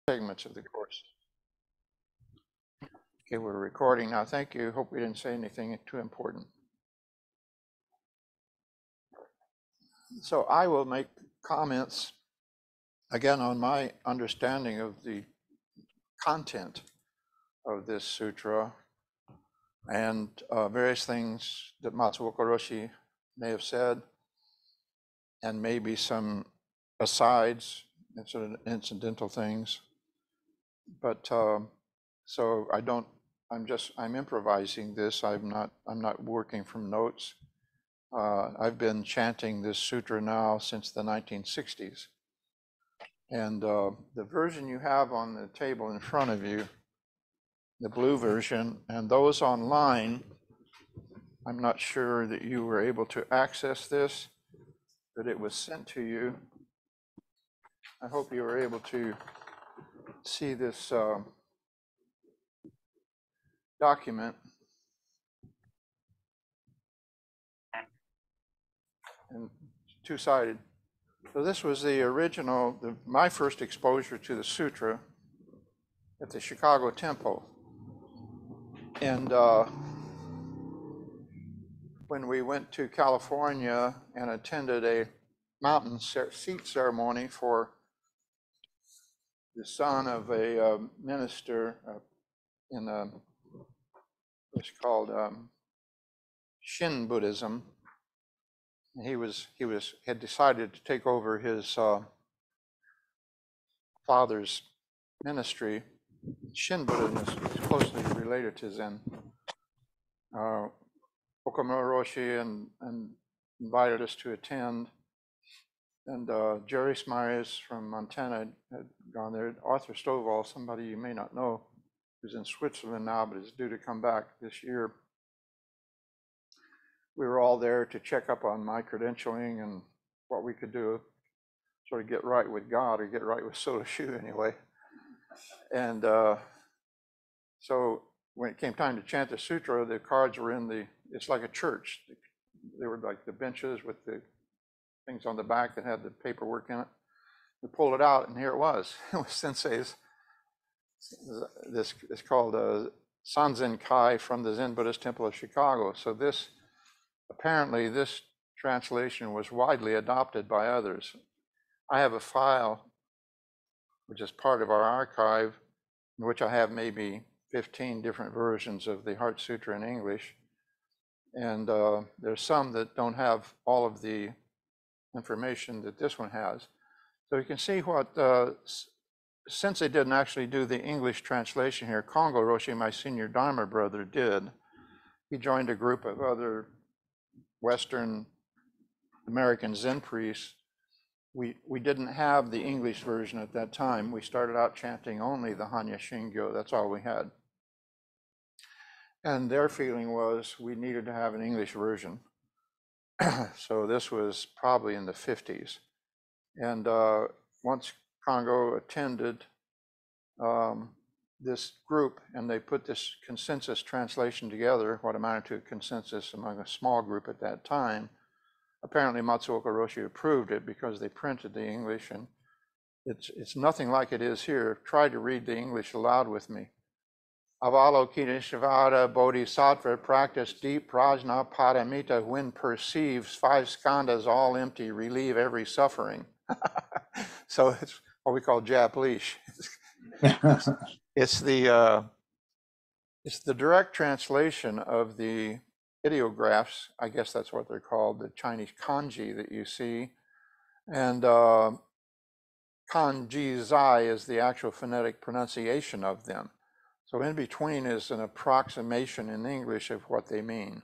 segments of the course. Okay, we're recording now. Thank you. Hope we didn't say anything too important. So I will make comments again on my understanding of the content of this sutra and various things that Elliston Roshi may have said, and maybe some asides and sort of incidental things. But so I'm improvising this. I'm not working from notes. I've been chanting this sutra now since the 1960s. And the version you have on the table in front of you, the blue version, and those online, I'm not sure that you were able to access this, but it was sent to you. I hope you were able to see this document. And two-sided. So this was the original, my first exposure to the sutra at the Chicago Temple. And when we went to California and attended a mountain seat ceremony for the son of a minister in what's called Shin Buddhism, he had decided to take over his father's ministry. Shin Buddhism is closely related to Zen. Okamura Roshi and invited us to attend, and Jerry Smyers from Montana had gone there. Arthur Stovall, somebody you may not know, who's in Switzerland now, but is due to come back this year. We were all there to check up on my credentialing and what we could do, sort of get right with God or get right with Soto Shu anyway. And so when it came time to chant the sutra, the cards were it's like a church. They were like the benches with the things on the back that had the paperwork in it. We pulled it out, and here it was. It was Sensei's. This is called Sanzen Kai from the Zen Buddhist Temple of Chicago. So apparently this translation was widely adopted by others. I have a file, which is part of our archive, in which I have maybe 15 different versions of the Heart Sutra in English. And there's some that don't have all of the information that this one has. So you can see what, since they didn't actually do the English translation here, Kongo Roshi, my senior Dharma brother, did. He joined a group of other Western American Zen priests. We didn't have the English version at that time. We started out chanting only the Hanya Shingyo. That's all we had. And their feeling was we needed to have an English version. So this was probably in the 50s. And once Kongo attended this group and they put this consensus translation together, what amounted to a consensus among a small group at that time, apparently Matsuoka Roshi approved it because they printed the English, and it's nothing like it is here. Try to read the English aloud with me. Avalokiteshvara Bodhisattva practice deep prajna paramita when perceives 5 skandhas all empty, relieve every suffering. So it's what we call Japanese. It's the direct translation of the ideographs. I guess that's what they're called, the Chinese kanji that you see. And kanji zai is the actual phonetic pronunciation of them. So in between is an approximation in English of what they mean.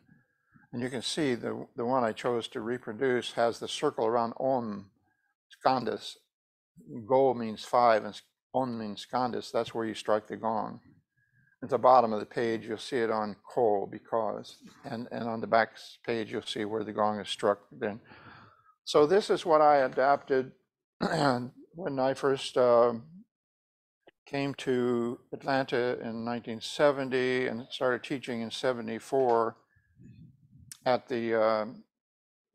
And you can see the one I chose to reproduce has the circle around on, skandhas. Go means 5 and on means skandhas. That's where you strike the gong. At the bottom of the page, you'll see it on ko, because, and on the back page, you'll see where the gong is struck then. So this is what I adapted when I first came to Atlanta in 1970 and started teaching in 74 at the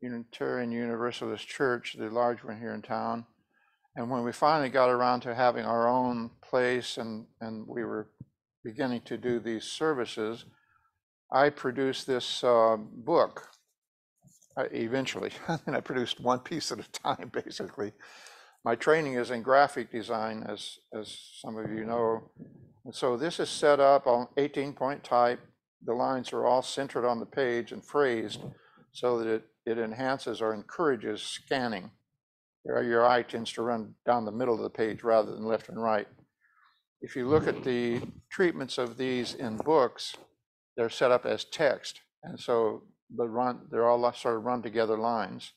Unitarian Universalist Church, the large one here in town. And when we finally got around to having our own place and we were beginning to do these services, I produced this book eventually. And I produced one piece at a time, basically. My training is in graphic design, as some of you know. And so this is set up on 18-point type. The lines are all centered on the page and phrased so that it enhances or encourages scanning. Your eye tends to run down the middle of the page rather than left and right. If you look at the treatments of these in books, they're set up as text. And so they're all sort of run together lines.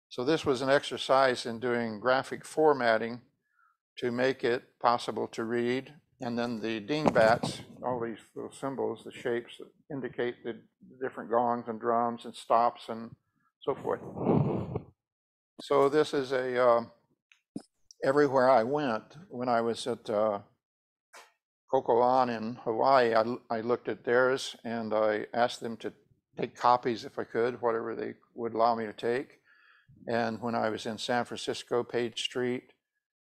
So this was an exercise in doing graphic formatting to make it possible to read. And then the dingbats, all these little symbols, the shapes that indicate the different gongs and drums and stops and so forth. So this is everywhere I went, when I was at Kokoan in Hawaii, I looked at theirs and I asked them to take copies if I could, whatever they would allow me to take. And when I was in San Francisco, Page Street,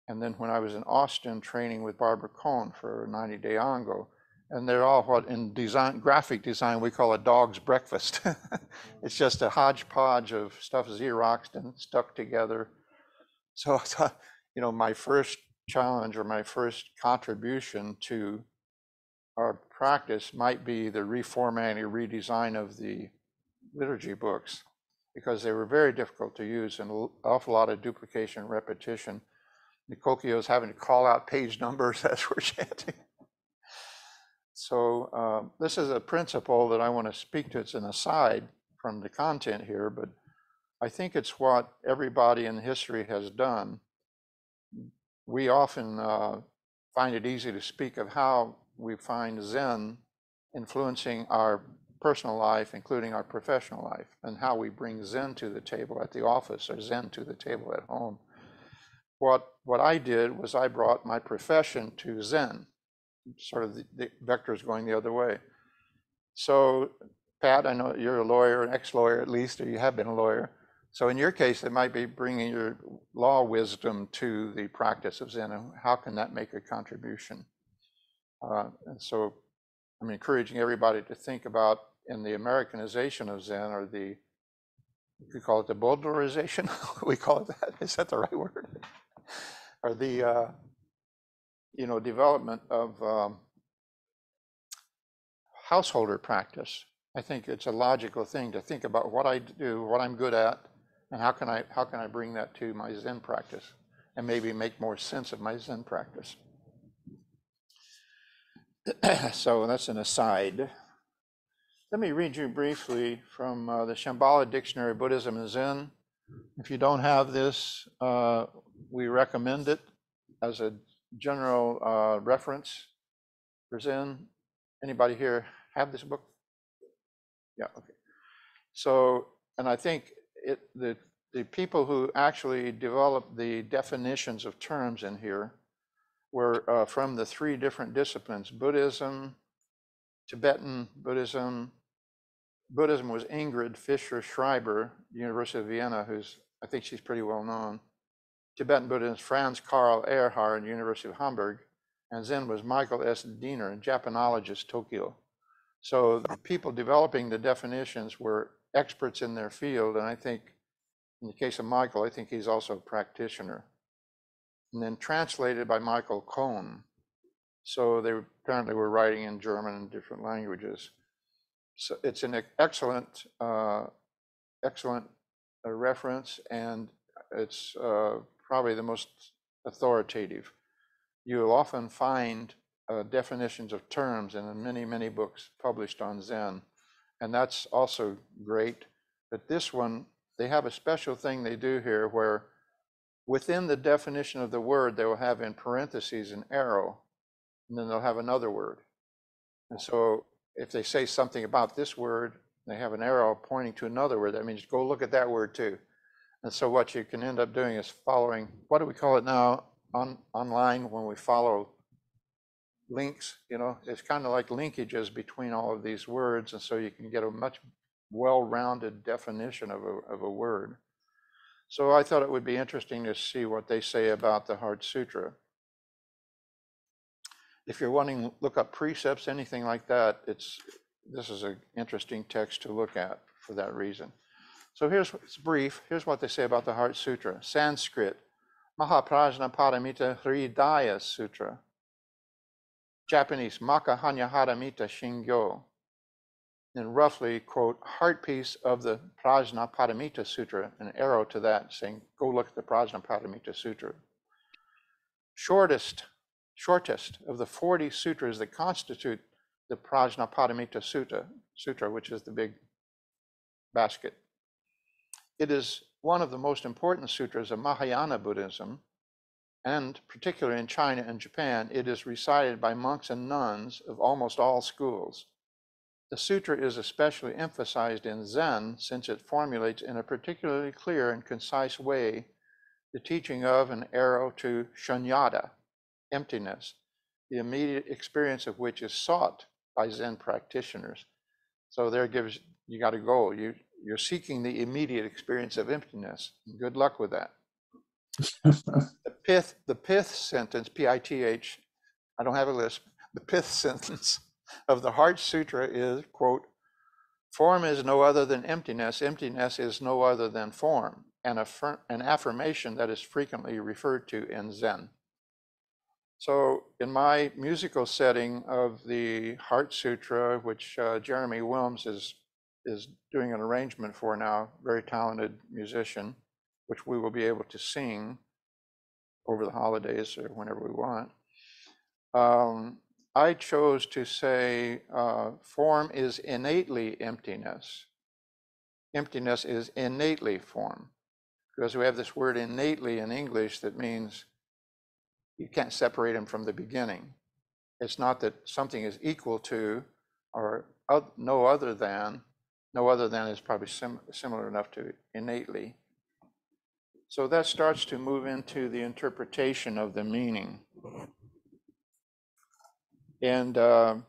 and then when I was in Austin training with Barbara Cohn for a 90-day ongo, and they're all what in design, graphic design, we call a dog's breakfast. It's just a hodgepodge of stuff Xeroxed and stuck together. So, my first challenge or my first contribution to our practice might be the reformatting or redesign of the liturgy books, because they were very difficult to use and an awful lot of duplication and repetition. The Kokio's having to call out page numbers as we're chanting. So this is a principle that I want to speak to. It's an aside from the content here, but I think it's what everybody in history has done. We often find it easy to speak of how we find Zen influencing our personal life, including our professional life, and how we bring Zen to the table at the office or Zen to the table at home. What I did was I brought my profession to Zen, sort of the vectors going the other way. So, Pat, I know you're a lawyer, an ex-lawyer at least, or you have been a lawyer. So in your case, it might be bringing your law wisdom to the practice of Zen, and how can that make a contribution? And so I'm encouraging everybody to think about, in the Americanization of Zen, or you could call it the Bowdlerization, we call it that, is that the right word? Or the, development of householder practice. I think it's a logical thing to think about what I do, what I'm good at, and how can I bring that to my Zen practice and maybe make more sense of my Zen practice. So that's an aside. Let me read you briefly from the Shambhala Dictionary of Buddhism and Zen. If you don't have this, we recommend it as a general reference for Zen. Anybody here have this book? Yeah, okay. So, and I think the people who actually developed the definitions of terms in here were from the three different disciplines: Buddhism, Tibetan Buddhism. Buddhism was Ingrid Fischer-Schreiber, University of Vienna, I think she's pretty well known. Tibetan Buddhism, Franz Karl Erhard, University of Hamburg. And Zen was Michael S. Diener, a Japanologist, Tokyo. So the people developing the definitions were experts in their field, and I think, in the case of Michael, I think he's also a practitioner. And then translated by Michael Cohn. So they apparently were writing in German and different languages. So it's an excellent reference, and it's probably the most authoritative. You'll often find definitions of terms in many, many books published on Zen, and that's also great. But this one, they have a special thing they do here where within the definition of the word, they will have in parentheses an arrow, and then they'll have another word. And so if they say something about this word, they have an arrow pointing to another word. That means go look at that word too. And so what you can end up doing is following, what do we call it now online when we follow links? It's kind of like linkages between all of these words. And so you can get a much well-rounded definition of a word. So I thought it would be interesting to see what they say about the Heart Sutra. If you're wanting to look up precepts, anything like that, this is an interesting text to look at for that reason. So it's brief. Here's what they say about the Heart Sutra. Sanskrit, Mahaprajna Paramita Hridaya Sutra. Japanese, Makahanyaharamita Shingyo. And roughly, quote, heart piece of the Prajna Paramita Sutra, an arrow to that saying, go look at the Prajna Paramita Sutra. Shortest of the 40 sutras that constitute the Prajna Paramita Sutra, which is the big basket. It is one of the most important sutras of Mahayana Buddhism, and particularly in China and Japan, it is recited by monks and nuns of almost all schools. The sutra is especially emphasized in Zen since it formulates in a particularly clear and concise way the teaching of an arrow to shunyata, emptiness, the immediate experience of which is sought by Zen practitioners. So there you got a goal. You're seeking the immediate experience of emptiness. Good luck with that. The pith sentence, P-I-T-H, I don't have a lisp. The pith sentence of the Heart Sutra is, quote, form is no other than emptiness. Emptiness is no other than form, an affirmation that is frequently referred to in Zen. So in my musical setting of the Heart Sutra, which Jeremy Wilms is doing an arrangement for now, very talented musician, which we will be able to sing over the holidays or whenever we want. I chose to say form is innately emptiness. Emptiness is innately form, because we have this word innately in English that means you can't separate them from the beginning. It's not that something is equal to or no other than. No other than is probably similar enough to innately. So that starts to move into the interpretation of the meaning. And I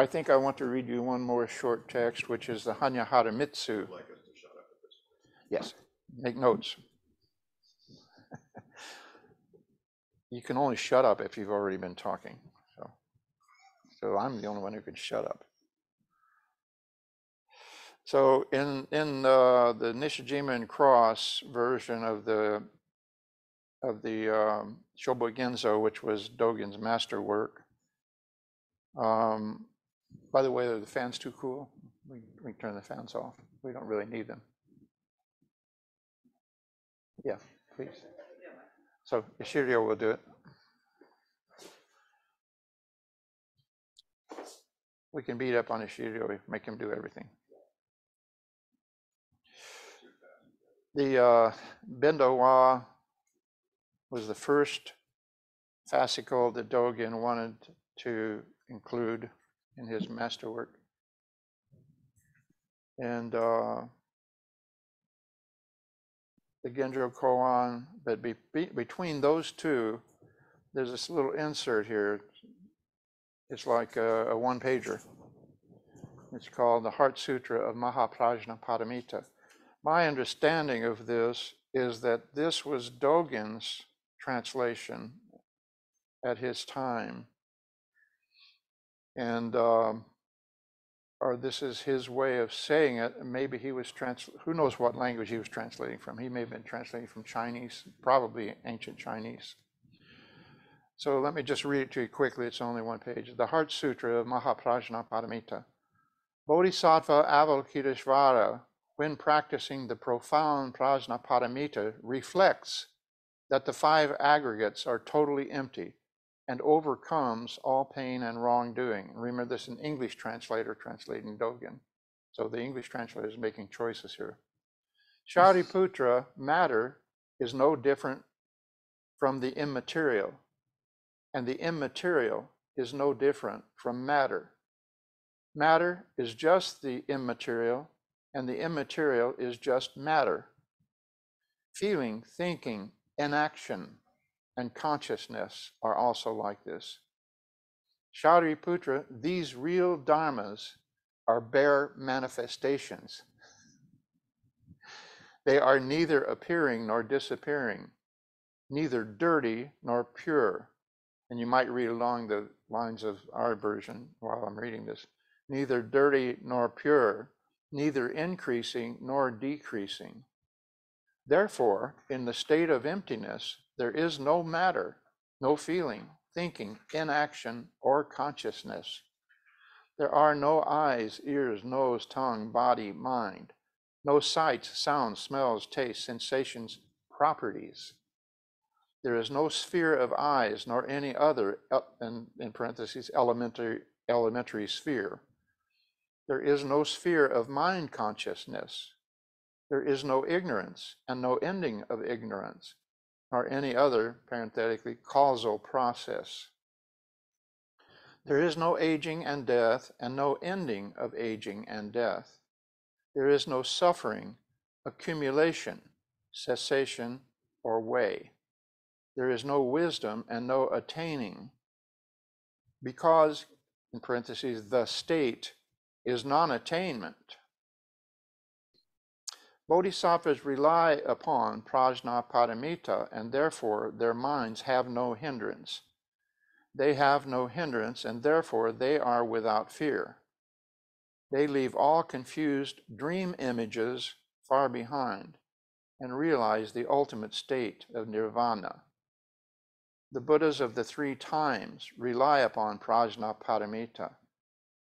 think I want to read you one more short text, which is the Hanya Haramitsu. Like us to shut up at this point. Yes, make notes. You can only shut up if you've already been talking. So I'm the only one who can shut up. So in the Nishijimen Cross version of the Shobo Genzo, which was Dogen's masterwork. By the way, are the fans too cool? We can turn the fans off. We don't really need them. Yeah, please. So Ishiryo will do it. We can beat up on Ishiryo, make him do everything. The Bendowa was the first fascicle that Dogen wanted to include in his masterwork. And the Genjo Koan, but between those two, there's this little insert here. It's like a one-pager. It's called the Heart Sutra of Mahaprajna Paramita. My understanding of this is that this was Dogen's translation at his time. And or this is his way of saying it. Maybe he was who knows what language he was translating from. He may have been translating from Chinese, probably ancient Chinese. So let me just read it to you quickly. It's only one page. The Heart Sutra of Mahaprajna Paramita. Bodhisattva Avalokiteshvara, when practicing the profound Prajna Paramita, reflects that the five aggregates are totally empty and overcomes all pain and wrongdoing. Remember, this is an English translator translating Dogen. So the English translator is making choices here. Shariputra, matter is no different from the immaterial, and the immaterial is no different from matter. Matter is just the immaterial, and the immaterial is just matter. Feeling, thinking, inaction, and consciousness are also like this. Shariputra, these real dharmas are bare manifestations. They are neither appearing nor disappearing, neither dirty nor pure. And you might read along the lines of our version while I'm reading this. Neither dirty nor pure, neither increasing nor decreasing. Therefore, in the state of emptiness, there is no matter, no feeling, thinking, inaction, or consciousness. There are no eyes, ears, nose, tongue, body, mind. No sights, sounds, smells, tastes, sensations, properties. There is no sphere of eyes, nor any other, in parentheses, elementary sphere. There is no sphere of mind consciousness. There is no ignorance and no ending of ignorance, nor any other, parenthetically, causal process. There is no aging and death and no ending of aging and death. There is no suffering, accumulation, cessation, or way. There is no wisdom and no attaining, because, in parentheses, the state is non-attainment. Bodhisattvas rely upon prajnaparamita, and therefore their minds have no hindrance. They have no hindrance, and therefore they are without fear. They leave all confused dream images far behind and realize the ultimate state of nirvana. The Buddhas of the three times rely upon prajnaparamita,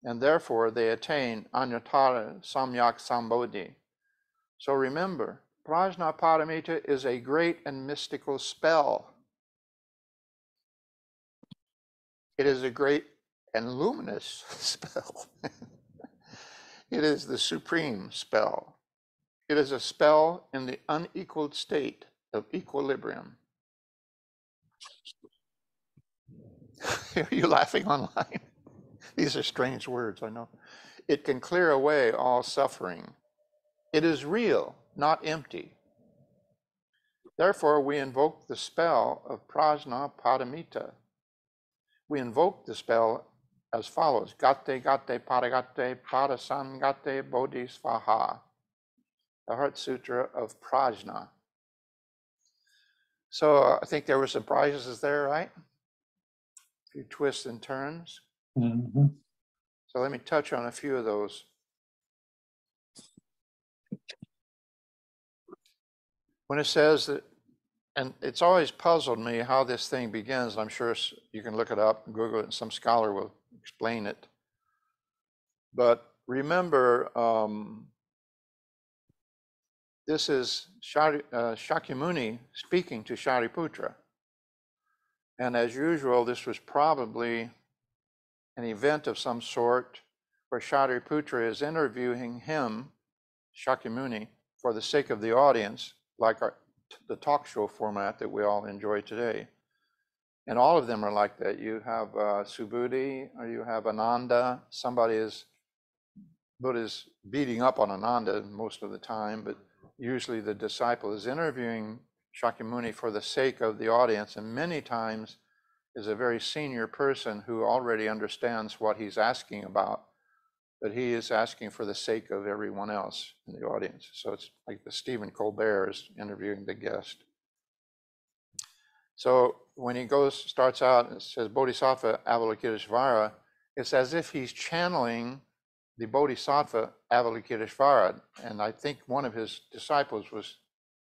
and therefore they attain anuttara samyak sambodhi. So remember, prajnaparamita is a great and mystical spell. It is a great and luminous spell. It is the supreme spell. It is a spell in the unequaled state of equilibrium. Are you laughing online? These are strange words, I know. It can clear away all suffering. It is real, not empty. Therefore, we invoke the spell of prajnaparamita. We invoke the spell as follows: Gate Gate Paragate Parasangate Bodhisvaha, the Heart Sutra of Prajna. So I think there were surprises there, right? A few twists and turns. Mm-hmm. So let me touch on a few of those. When it says that, and it's always puzzled me how this thing begins. I'm sure you can look it up, Google it, and some scholar will explain it. But remember, this is Shakyamuni speaking to Shariputra. And as usual, this was probably an event of some sort where Shariputra is interviewing him, Shakyamuni, for the sake of the audience, like the talk show format that we all enjoy today. And all of them are like that. You have Subhuti, or you have Ananda. Buddha's beating up on Ananda most of the time, but usually the disciple is interviewing Shakyamuni for the sake of the audience, and many times is a very senior person who already understands what he's asking about, but he is asking for the sake of everyone else in the audience. So it's like the Stephen Colbert is interviewing the guest. So when he starts out and says Bodhisattva Avalokiteshvara, it's as if he's channeling the Bodhisattva Avalokiteshvara. And I think one of his disciples was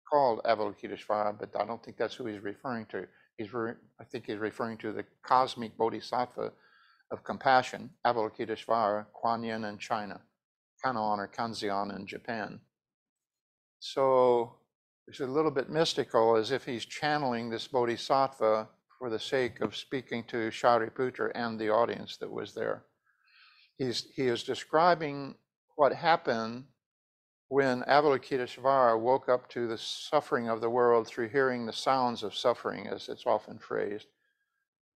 called Avalokiteshvara, but I don't think that's who he's referring to. I think he's referring to the cosmic Bodhisattva of compassion, Avalokiteshvara, Kuan Yin in China, Kannon or Kanzeon in Japan. So it's a little bit mystical, as if he's channeling this Bodhisattva for the sake of speaking to Shariputra and the audience that was there. He is describing what happened when Avalokiteshvara woke up to the suffering of the world through hearing the sounds of suffering, as it's often phrased.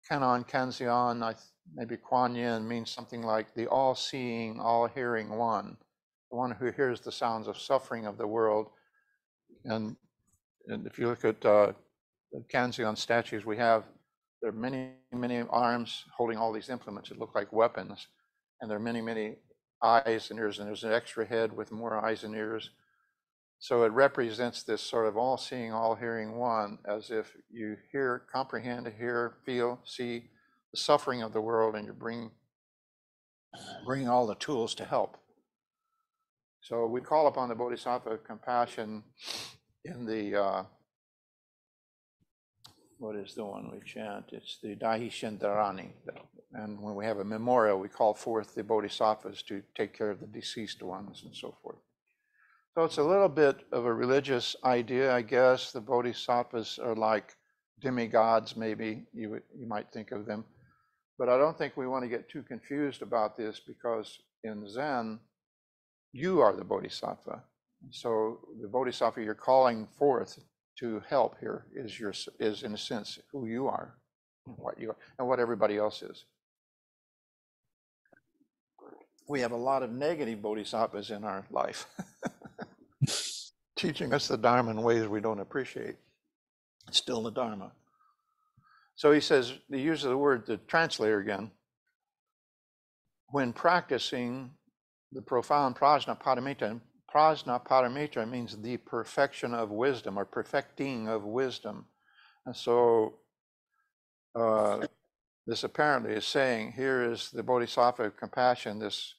Kannon, Kanzeon, maybe Kuan Yin means something like the all-seeing, all-hearing one, the one who hears the sounds of suffering of the world. And if you look at the Kanzeon statues we have, there are many, many arms holding all these implements that look like weapons. And there are many, many eyes and ears, and there's an extra head with more eyes and ears. So it represents this sort of all-seeing, all-hearing one, as if you hear, comprehend, hear, feel, see the suffering of the world, and you bring all the tools to help. So we call upon the Bodhisattva of compassion in the, what is the one we chant? It's the Dahi Shindarani. And when we have a memorial, we call forth the Bodhisattvas to take care of the deceased ones and so forth. So it's a little bit of a religious idea, I guess. The Bodhisattvas are like demigods, maybe you might think of them. But I don't think we want to get too confused about this, because in Zen, you are the Bodhisattva. So the Bodhisattva you're calling forth to help here is in a sense who you are, what you are, and what everybody else is. We have a lot of negative bodhisattvas in our life, teaching us the Dharma in ways we don't appreciate. It's still the Dharma. So he says, he uses the word, the translator again, when practicing the profound prajnaparamita. Prajnaparamita means the perfection of wisdom, or perfecting of wisdom. And so this apparently is saying, here is the Bodhisattva of compassion, this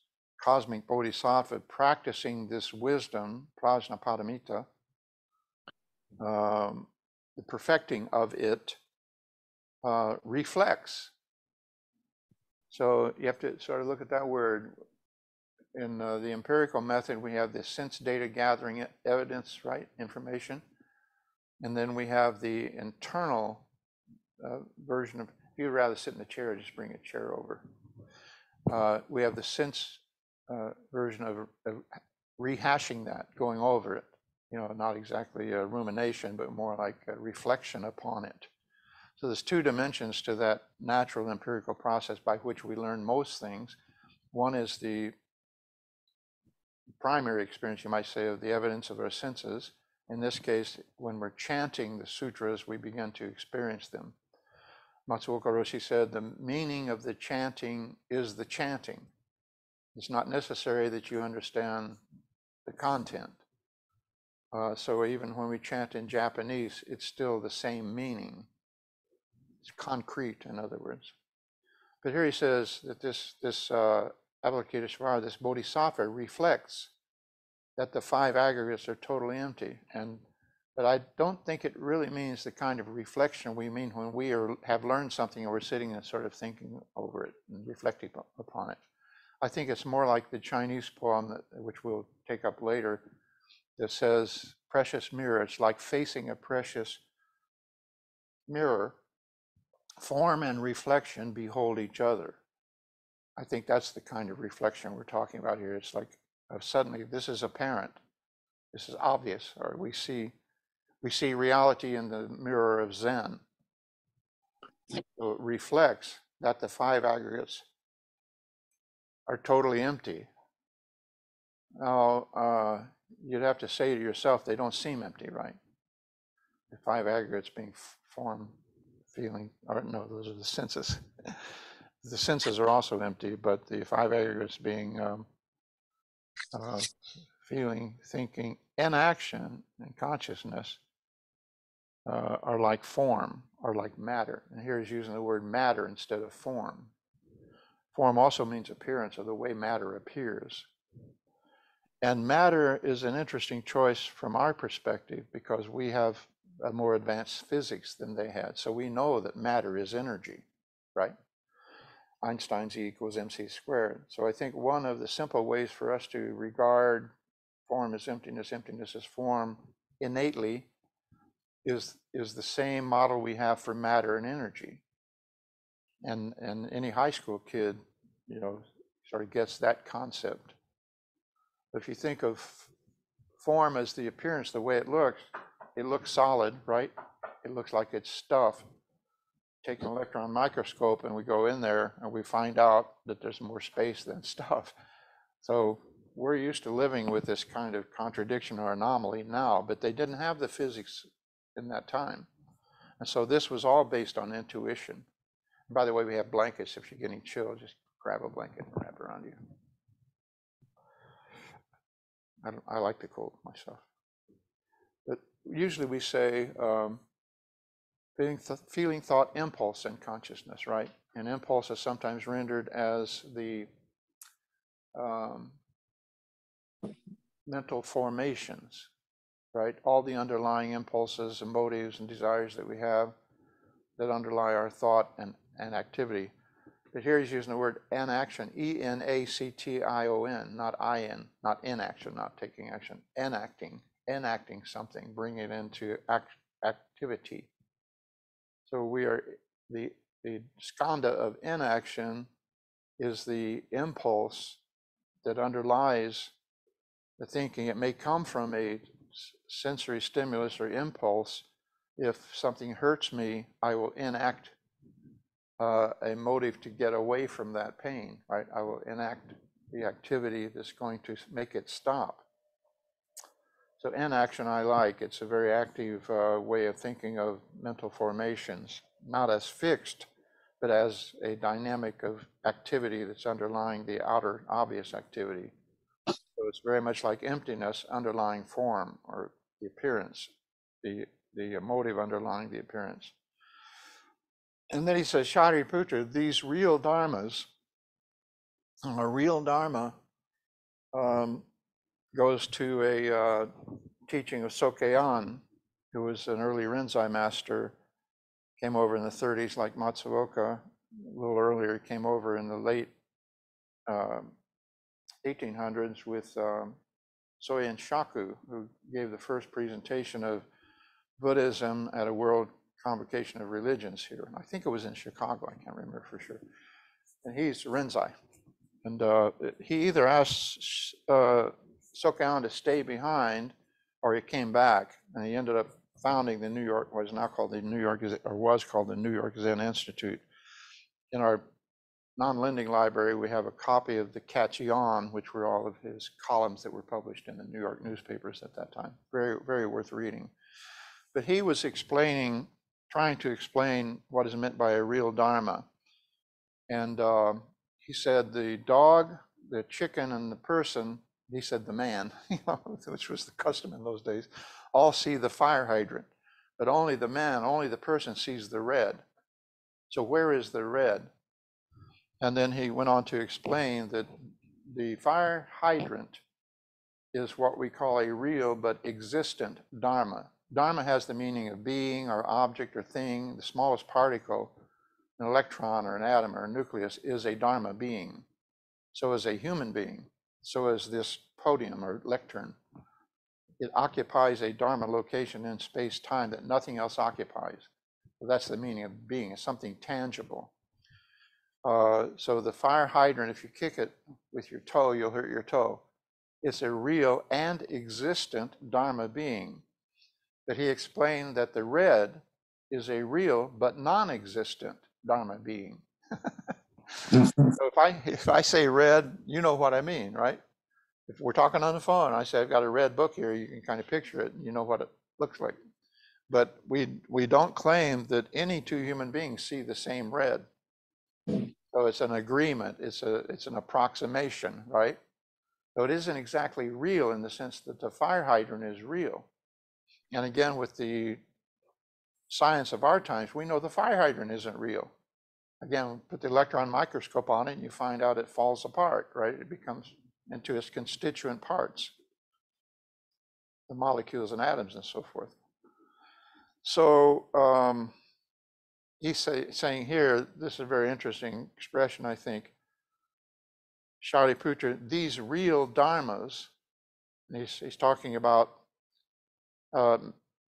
cosmic Bodhisattva practicing this wisdom, prajnaparamita, the perfecting of it reflects. So you have to sort of look at that word. In the empirical method, we have the sense data gathering evidence, right, information. And then we have the internal version of, if you'd rather sit in a chair, just bring a chair over. We have the sense version of rehashing that, going over it. You know, not exactly a rumination, but more like a reflection upon it. So there's two dimensions to that natural empirical process by which we learn most things. One is the primary experience, you might say, of the evidence of our senses. In this case, when we're chanting the sutras, we begin to experience them. Matsuoka Roshi said, the meaning of the chanting is the chanting. It's not necessary that you understand the content. So even when we chant in Japanese, it's still the same meaning. It's concrete, in other words. But here he says that this Avalokiteshvara, this bodhisattva, reflects that the five aggregates are totally empty. But I don't think it really means the kind of reflection we mean when we have learned something and we're sitting and sort of thinking over it and reflecting upon it. I think it's more like the Chinese poem, which we'll take up later, that says, precious mirror, it's like facing a precious mirror. Form and reflection behold each other. I think that's the kind of reflection we're talking about here. It's like suddenly this is apparent, this is obvious, or we see reality in the mirror of Zen. So it reflects that the five aggregates are totally empty. Now, you'd have to say to yourself, they don't seem empty, right? The five aggregates being form, feeling, or no, those are the senses. The senses are also empty, but the five aggregates being feeling, thinking, and action and consciousness are like form, or like matter. And here he's using the word matter instead of form. Form also means appearance, or the way matter appears. And matter is an interesting choice from our perspective because we have a more advanced physics than they had. So we know that matter is energy, right? Einstein's E equals mc squared. So I think one of the simple ways for us to regard form as emptiness, emptiness as form innately is the same model we have for matter and energy. And any high school kid, you know, sort of gets that concept. If you think of form as the appearance, the way it looks solid, right? It looks like it's stuff. Take an electron microscope and we go in there and we find out that there's more space than stuff. So we're used to living with this kind of contradiction or anomaly now, but they didn't have the physics in that time. And so this was all based on intuition. By the way, we have blankets. If you're getting chilled, just grab a blanket and wrap it around you. I like the cold myself. usually we say feeling, thought, impulse, and consciousness, right? And impulse is sometimes rendered as the mental formations, right? All the underlying impulses and motives and desires that we have that underlie our thought and activity. But here he's using the word enaction, E-N-A-C-T-I-O-N, not I-N, not inaction, not taking action, enacting something, bringing it into activity. So we are, the skandha of inaction is the impulse that underlies the thinking. It may come from a sensory stimulus or impulse. If something hurts me, I will enact a motive to get away from that pain, right? I will enact the activity that's going to make it stop. So inaction I like. It's a very active way of thinking of mental formations, not as fixed, but as a dynamic of activity that's underlying the outer obvious activity. So it's very much like emptiness underlying form, or the appearance, the motive underlying the appearance. And then he says, Shariputra, these real dharmas, a real dharma goes to a teaching of Sokean, who was an early Rinzai master, came over in the 30s like Matsuoka. A little earlier, came over in the late 1800s with Soyen Shaku, who gave the first presentation of Buddhism at a World Convocation of Religions here. I think it was in Chicago, I can't remember for sure. And he's Rinzai. And he either asked Sokean to stay behind, or he came back, and he ended up founding the New York, what is now called the New York, or was called the New York Zen Institute. In our non-lending library, we have a copy of the Kachion, which were all of his columns that were published in the New York newspapers at that time. Very, very worth reading. But he was trying to explain what is meant by a real dharma. And he said the dog, the chicken, and the person, he said the man, which was the custom in those days, all see the fire hydrant, but only the man, only the person sees the red. So where is the red? And then he went on to explain that the fire hydrant is what we call a real but existent dharma. Dharma has the meaning of being or object or thing. The smallest particle, an electron or an atom or a nucleus, is a dharma being. So is a human being. So is this podium or lectern. It occupies a dharma location in space-time that nothing else occupies. So that's the meaning of being. It's something tangible. So the fire hydrant, if you kick it with your toe, you'll hurt your toe. It's a real and existent dharma being. But he explained that the red is a real but non-existent dharma being. So if I say red, you know what I mean, right? If we're talking on the phone, I say I've got a red book here, you can kind of picture it, and you know what it looks like. But we don't claim that any two human beings see the same red. So it's an agreement, it's an approximation, right? So it isn't exactly real in the sense that the fire hydrant is real. And again, with the science of our times, we know the fire hydrant isn't real. Again, put the electron microscope on it and you find out it falls apart, right? It becomes into its constituent parts, the molecules and atoms and so forth. So he's saying here, this is a very interesting expression, I think. Shariputra, these real dharmas, and he's talking about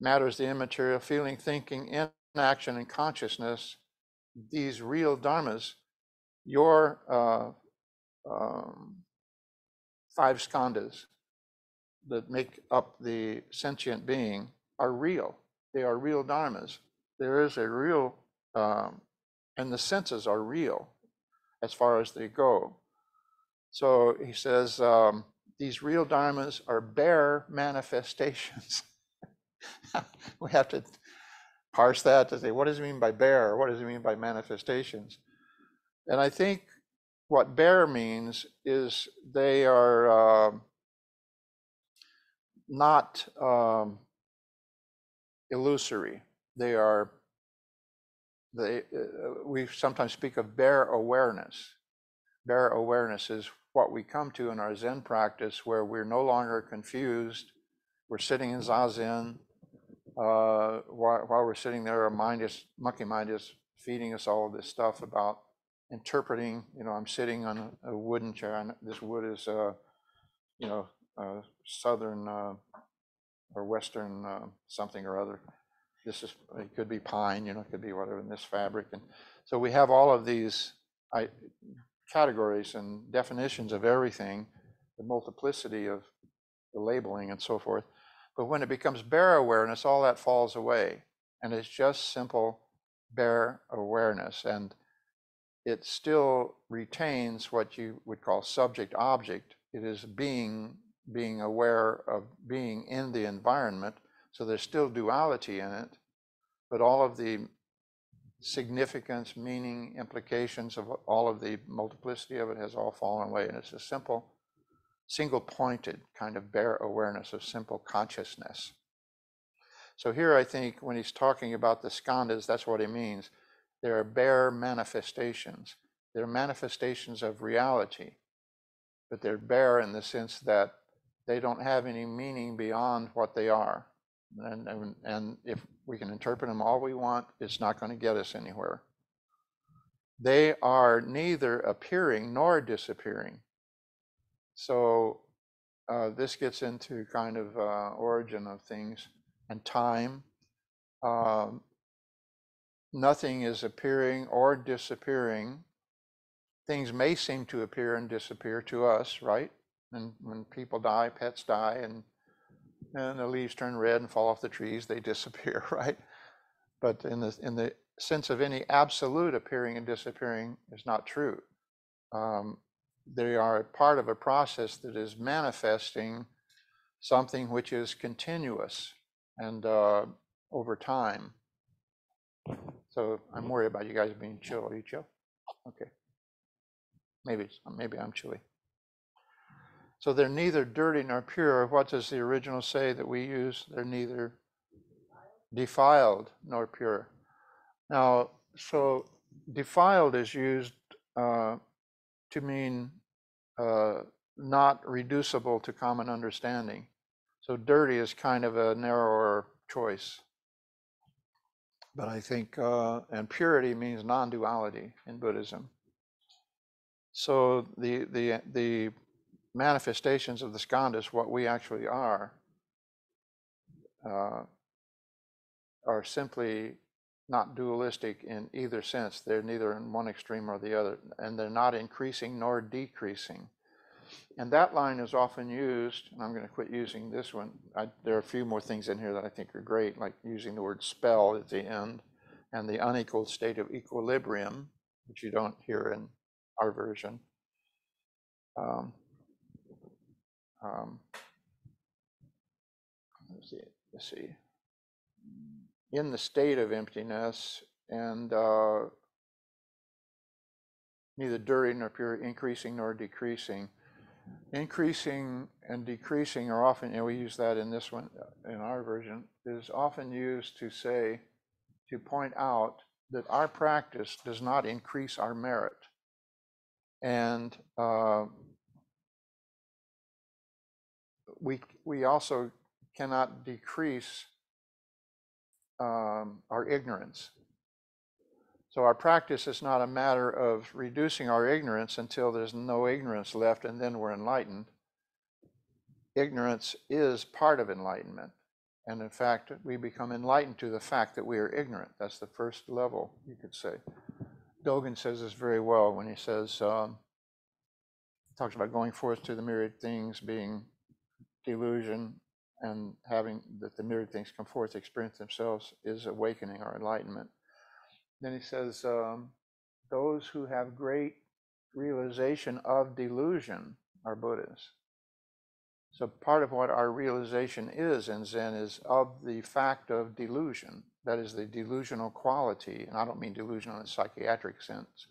matters, the immaterial, feeling, thinking, inaction, and consciousness. These real dharmas, your 5 skandhas that make up the sentient being are real. They are real dharmas. There is a real, and the senses are real as far as they go. So he says, these real dharmas are bare manifestations. We have to parse that to say, what does it mean by bare? What does it mean by manifestations? And I think what bare means is they are not illusory. They are, we sometimes speak of bare awareness. Bare awareness is what we come to in our Zen practice, where we're no longer confused. We're sitting in Zazen. While we're sitting there, our monkey mind is feeding us all of this stuff about interpreting. I'm sitting on a wooden chair, and this wood is, southern or western something or other. It could be pine, it could be whatever in this fabric. And so we have all of these categories and definitions of everything, the multiplicity of the labeling and so forth. But when it becomes bare awareness, all that falls away. And it's just simple bare awareness. And it still retains what you would call subject object. It is being aware of being in the environment. So there's still duality in it, but all of the significance, meaning, implications of all of the multiplicity of it has all fallen away. And it's a simple, single-pointed kind of bare awareness of simple consciousness. So here I think when he's talking about the skandhas, that's what he means. They are bare manifestations. They're manifestations of reality, but they're bare in the sense that they don't have any meaning beyond what they are. And if we can interpret them all we want, it's not going to get us anywhere. They are neither appearing nor disappearing. So this gets into kind of origin of things and time. Nothing is appearing or disappearing. Things may seem to appear and disappear to us, right? And when people die, pets die, and the leaves turn red and fall off the trees, they disappear, right? But in the sense of any absolute appearing and disappearing is not true. They are part of a process that is manifesting something which is continuous and over time. So I'm worried about you guys being chill. Are you chill? Okay. Maybe I'm chilly. So they're neither dirty nor pure. What does the original say that we use? They're neither defiled nor pure. Now, so defiled is used to mean not reducible to common understanding. So dirty is kind of a narrower choice. But I think, and purity means non-duality in Buddhism. So the manifestations of the skandhas, what we actually are simply not dualistic in either sense. They're neither in one extreme or the other, and they're not increasing nor decreasing. And that line is often used, and I'm going to quit using this one. There are a few more things in here that I think are great, like using the word spell at the end, and the unequal state of equilibrium, which you don't hear in our version. Let's see. In the state of emptiness, and neither dirty nor pure, increasing nor decreasing. Increasing and decreasing are often, and we use that in this one, in our version, is often used to say, to point out that our practice does not increase our merit. And we also cannot decrease our ignorance. So our practice is not a matter of reducing our ignorance until there's no ignorance left and then we're enlightened. Ignorance is part of enlightenment. And in fact, we become enlightened to the fact that we are ignorant. That's the first level, you could say. Dogen says this very well when he says, talks about going forth to the myriad things being delusion, and having that the myriad things come forth, experience themselves, is awakening or enlightenment. Then he says, those who have great realization of delusion are Buddhas. So part of what our realization is in Zen is of the fact of delusion. That is the delusional quality, and I don't mean delusion in a psychiatric sense,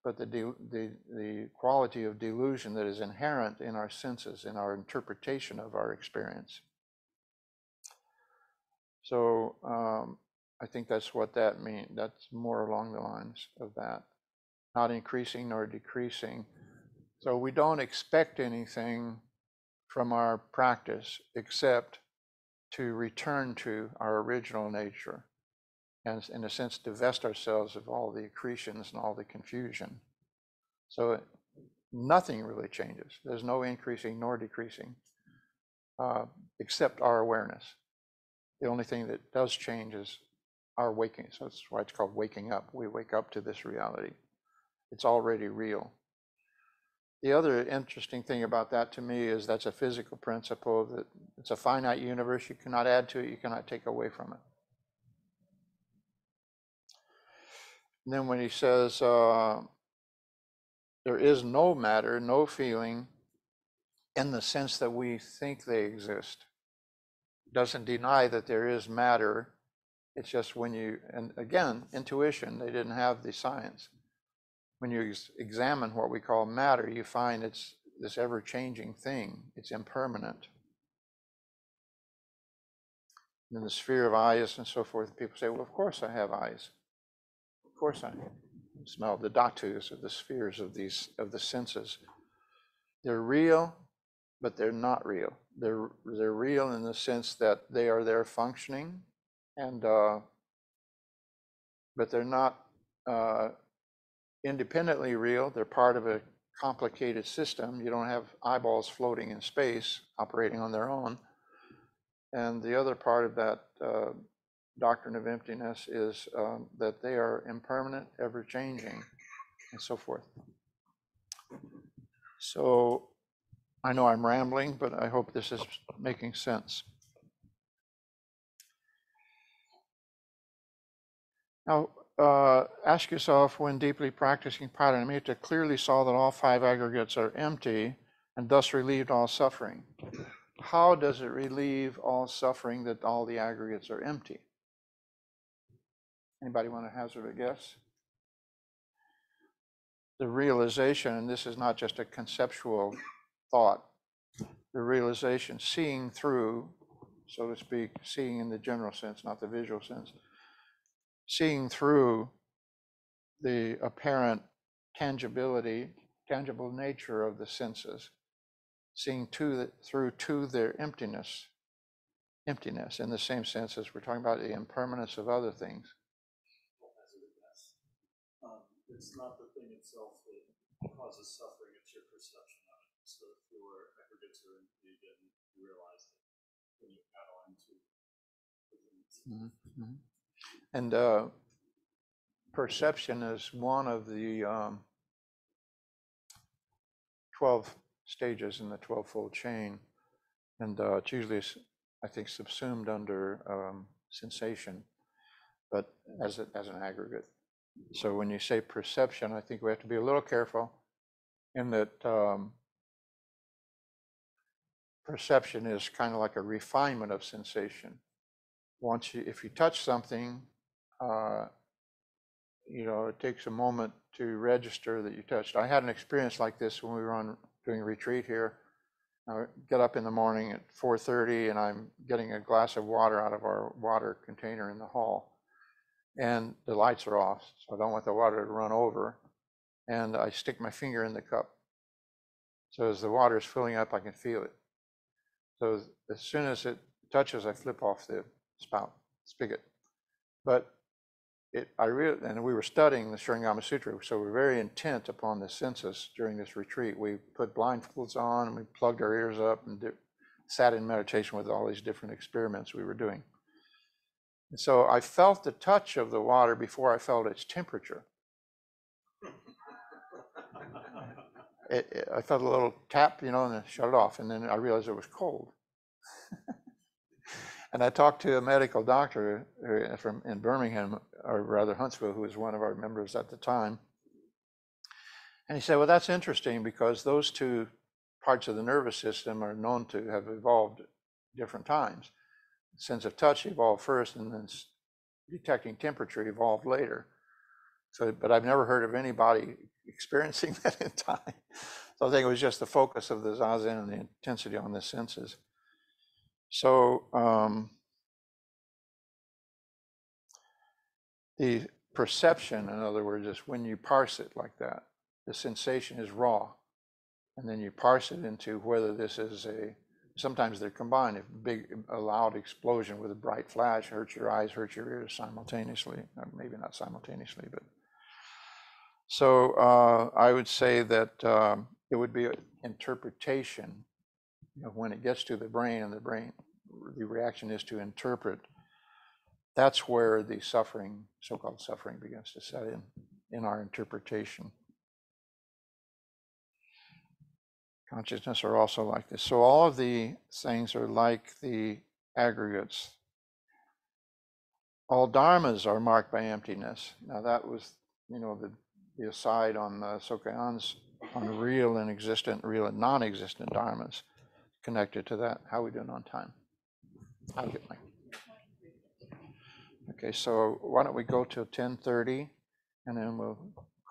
but the quality of delusion that is inherent in our senses, in our interpretation of our experience. So I think that's what that means. That's more along the lines of that. Not increasing nor decreasing. So we don't expect anything from our practice except to return to our original nature and, in a sense, divest ourselves of all the accretions and all the confusion. So nothing really changes. There's no increasing nor decreasing except our awareness. The only thing that does change is our waking. So that's why it's called waking up. We wake up to this reality. It's already real. The other interesting thing about that to me is that's a physical principle, that it's a finite universe. You cannot add to it. You cannot take away from it. And then when he says there is no matter, no feeling in the sense that we think they exist, doesn't deny that there is matter. It's just when you, and again, intuition, they didn't have the science. When you examine what we call matter, you find it's this ever-changing thing. It's impermanent. In the sphere of eyes and so forth, people say, well, of course I have eyes. Of course I smell the dhatus, or the spheres of the senses. They're real, but they're not real. They're real in the sense that they are there functioning, and but they're not independently real. They're part of a complicated system. You don't have eyeballs floating in space operating on their own. And the other part of that doctrine of emptiness is that they are impermanent, ever-changing, and so forth. So I know I'm rambling, but I hope this is making sense. Now, ask yourself, when deeply practicing paramita, clearly saw that all five aggregates are empty and thus relieved all suffering. How does it relieve all suffering that all the aggregates are empty? Anybody want to hazard a guess? The realization, and this is not just a conceptual thought, the realization, seeing through, so to speak, seeing in the general sense, not the visual sense, seeing through the apparent tangible nature of the senses, seeing through to their emptiness in the same sense as we're talking about the impermanence of other things. It's not the thing itself that causes suffering, it's your perception of it. So if your aggregates are empty, then you realize that when you add on to the things. Mm-hmm. And perception is one of the 12 stages in the 12-fold chain, and it's usually, I think, subsumed under sensation, but as an aggregate. So when you say perception, I think we have to be a little careful in that perception is kind of like a refinement of sensation. If you touch something, it takes a moment to register that you touched. I had an experience like this when we were doing a retreat here. I get up in the morning at 4:30 and I'm getting a glass of water out of our water container in the hall. And the lights are off, so I don't want the water to run over. And I stick my finger in the cup. So as the water is filling up, I can feel it. So as soon as it touches, I flip off the spigot. But and we were studying the Sharingama Sutra, so we're very intent upon the senses during this retreat. We put blindfolds on and we plugged our ears up and sat in meditation with all these different experiments we were doing. And so I felt the touch of the water before I felt its temperature. I felt a little tap, and then shut it off, and then I realized it was cold. And I talked to a medical doctor in Birmingham, or rather Huntsville, who was one of our members at the time. And he said, well, that's interesting because those two parts of the nervous system are known to have evolved at different times. The sense of touch evolved first, and then detecting temperature evolved later. But I've never heard of anybody experiencing that in time. So I think it was just the focus of the zazen and the intensity on the senses. So the perception, in other words, is when you parse it like that. The sensation is raw, and then you parse it into whether this is sometimes they're combined. If a loud explosion with a bright flash hurts your eyes, hurts your ears simultaneously, maybe not simultaneously, but. So I would say that it would be an interpretation. When it gets to the brain, and the reaction is to interpret. That's where the suffering, so-called suffering, begins to set in our interpretation. Consciousness are also like this. So all of the things are like the aggregates. All dharmas are marked by emptiness. Now that was, the aside on Sokayan's on real and existent, real and non-existent dharmas connected to that. How are we doing on time? I'll get my. Okay, so why don't we go till 10:30, and then we'll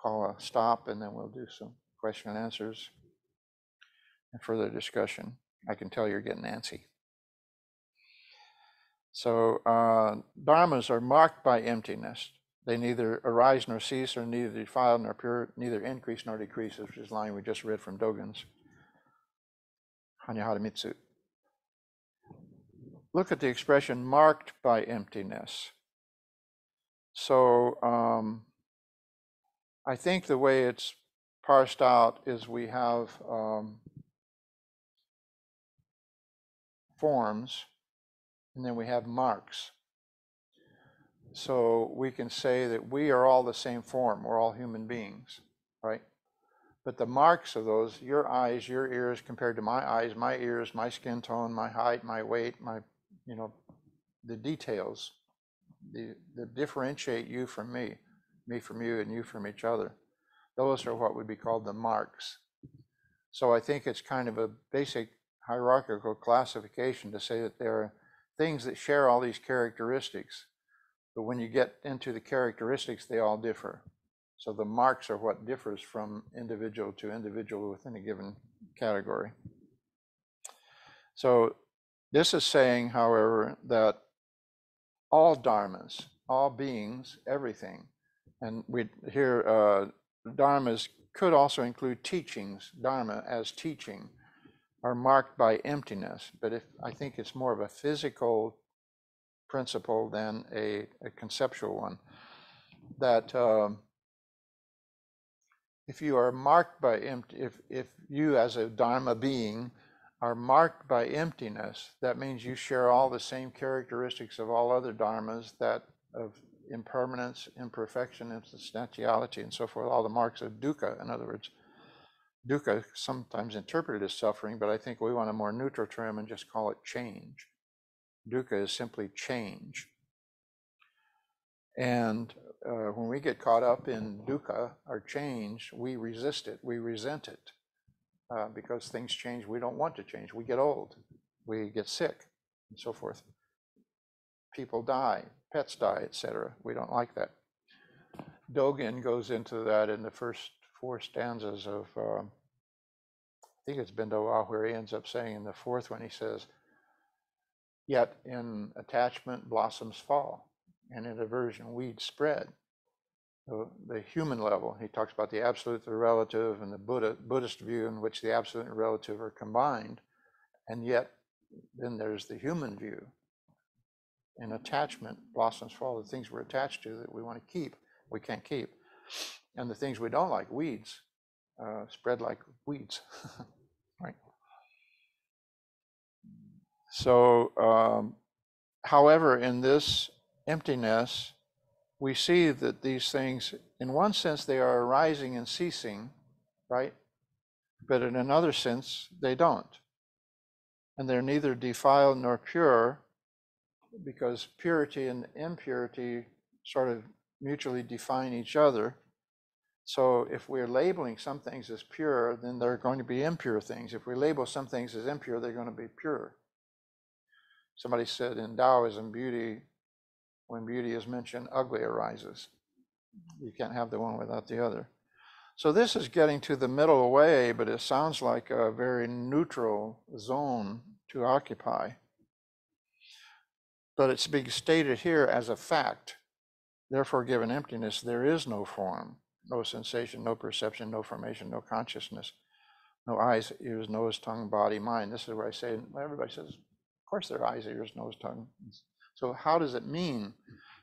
call a stop, and then we'll do some question and answers and further discussion. I can tell you're getting antsy. So dharmas are marked by emptiness. They neither arise nor cease, or neither defile nor pure, neither increase nor decrease, which is the line we just read from Dogen's Hanyahara Mitsu. Look at the expression marked by emptiness. So I think the way it's parsed out is we have forms, and then we have marks. So we can say that we are all the same form. We're all human beings, right? But the marks of those, your eyes, your ears compared to my eyes, my ears, my skin tone, my height, my weight, the details that differentiate you from me from you, and you from each other. Those are what would be called the marks. So I think it's kind of a basic hierarchical classification to say that there are things that share all these characteristics, but when you get into the characteristics, they all differ. So the marks are what differs from individual to individual within a given category. So this is saying, however, that all dharmas, all beings, everything, and we here dharmas could also include teachings. Dharma as teaching are marked by emptiness, but I think it's more of a physical principle than a conceptual one. That if you are marked by if you as a dharma being are marked by emptiness, that means you share all the same characteristics of all other dharmas, that of impermanence, imperfection, insubstantiality, and so forth, all the marks of dukkha. In other words, dukkha sometimes interpreted as suffering, but I think we want a more neutral term and just call it change. Dukkha is simply change. And when we get caught up in dukkha or change, we resist it, we resent it. Because things change, we don't want to change. We get old, we get sick, and so forth. People die, pets die, etc. We don't like that. Dogen goes into that in the first 4 stanzas of, I think it's Bindawa, where he ends up saying in the 4th one, he says, yet in attachment blossoms fall, and in aversion weeds spread. The human level, he talks about the absolute, the relative, and the Buddhist view in which the absolute and relative are combined, and yet then there's the human view. In attachment, blossoms fall. The things we're attached to that we want to keep, we can't keep. And the things we don't like, weeds, spread like weeds, right? So, however, in this emptiness, we see that these things, in one sense, they are arising and ceasing, right? But in another sense, they don't. And they're neither defiled nor pure, because purity and impurity sort of mutually define each other. So if we're labeling some things as pure, then they're going to be impure things. If we label some things as impure, they're going to be pure. Somebody said in Taoism, when beauty is mentioned, ugly arises. You can't have the one without the other. So this is getting to the middle way, but it sounds like a very neutral zone to occupy. But it's being stated here as a fact. Therefore, given emptiness, there is no form, no sensation, no perception, no formation, no consciousness, no eyes, ears, nose, tongue, body, mind. This is where I say, everybody says, of course there are eyes, ears, nose, tongue. So how does it mean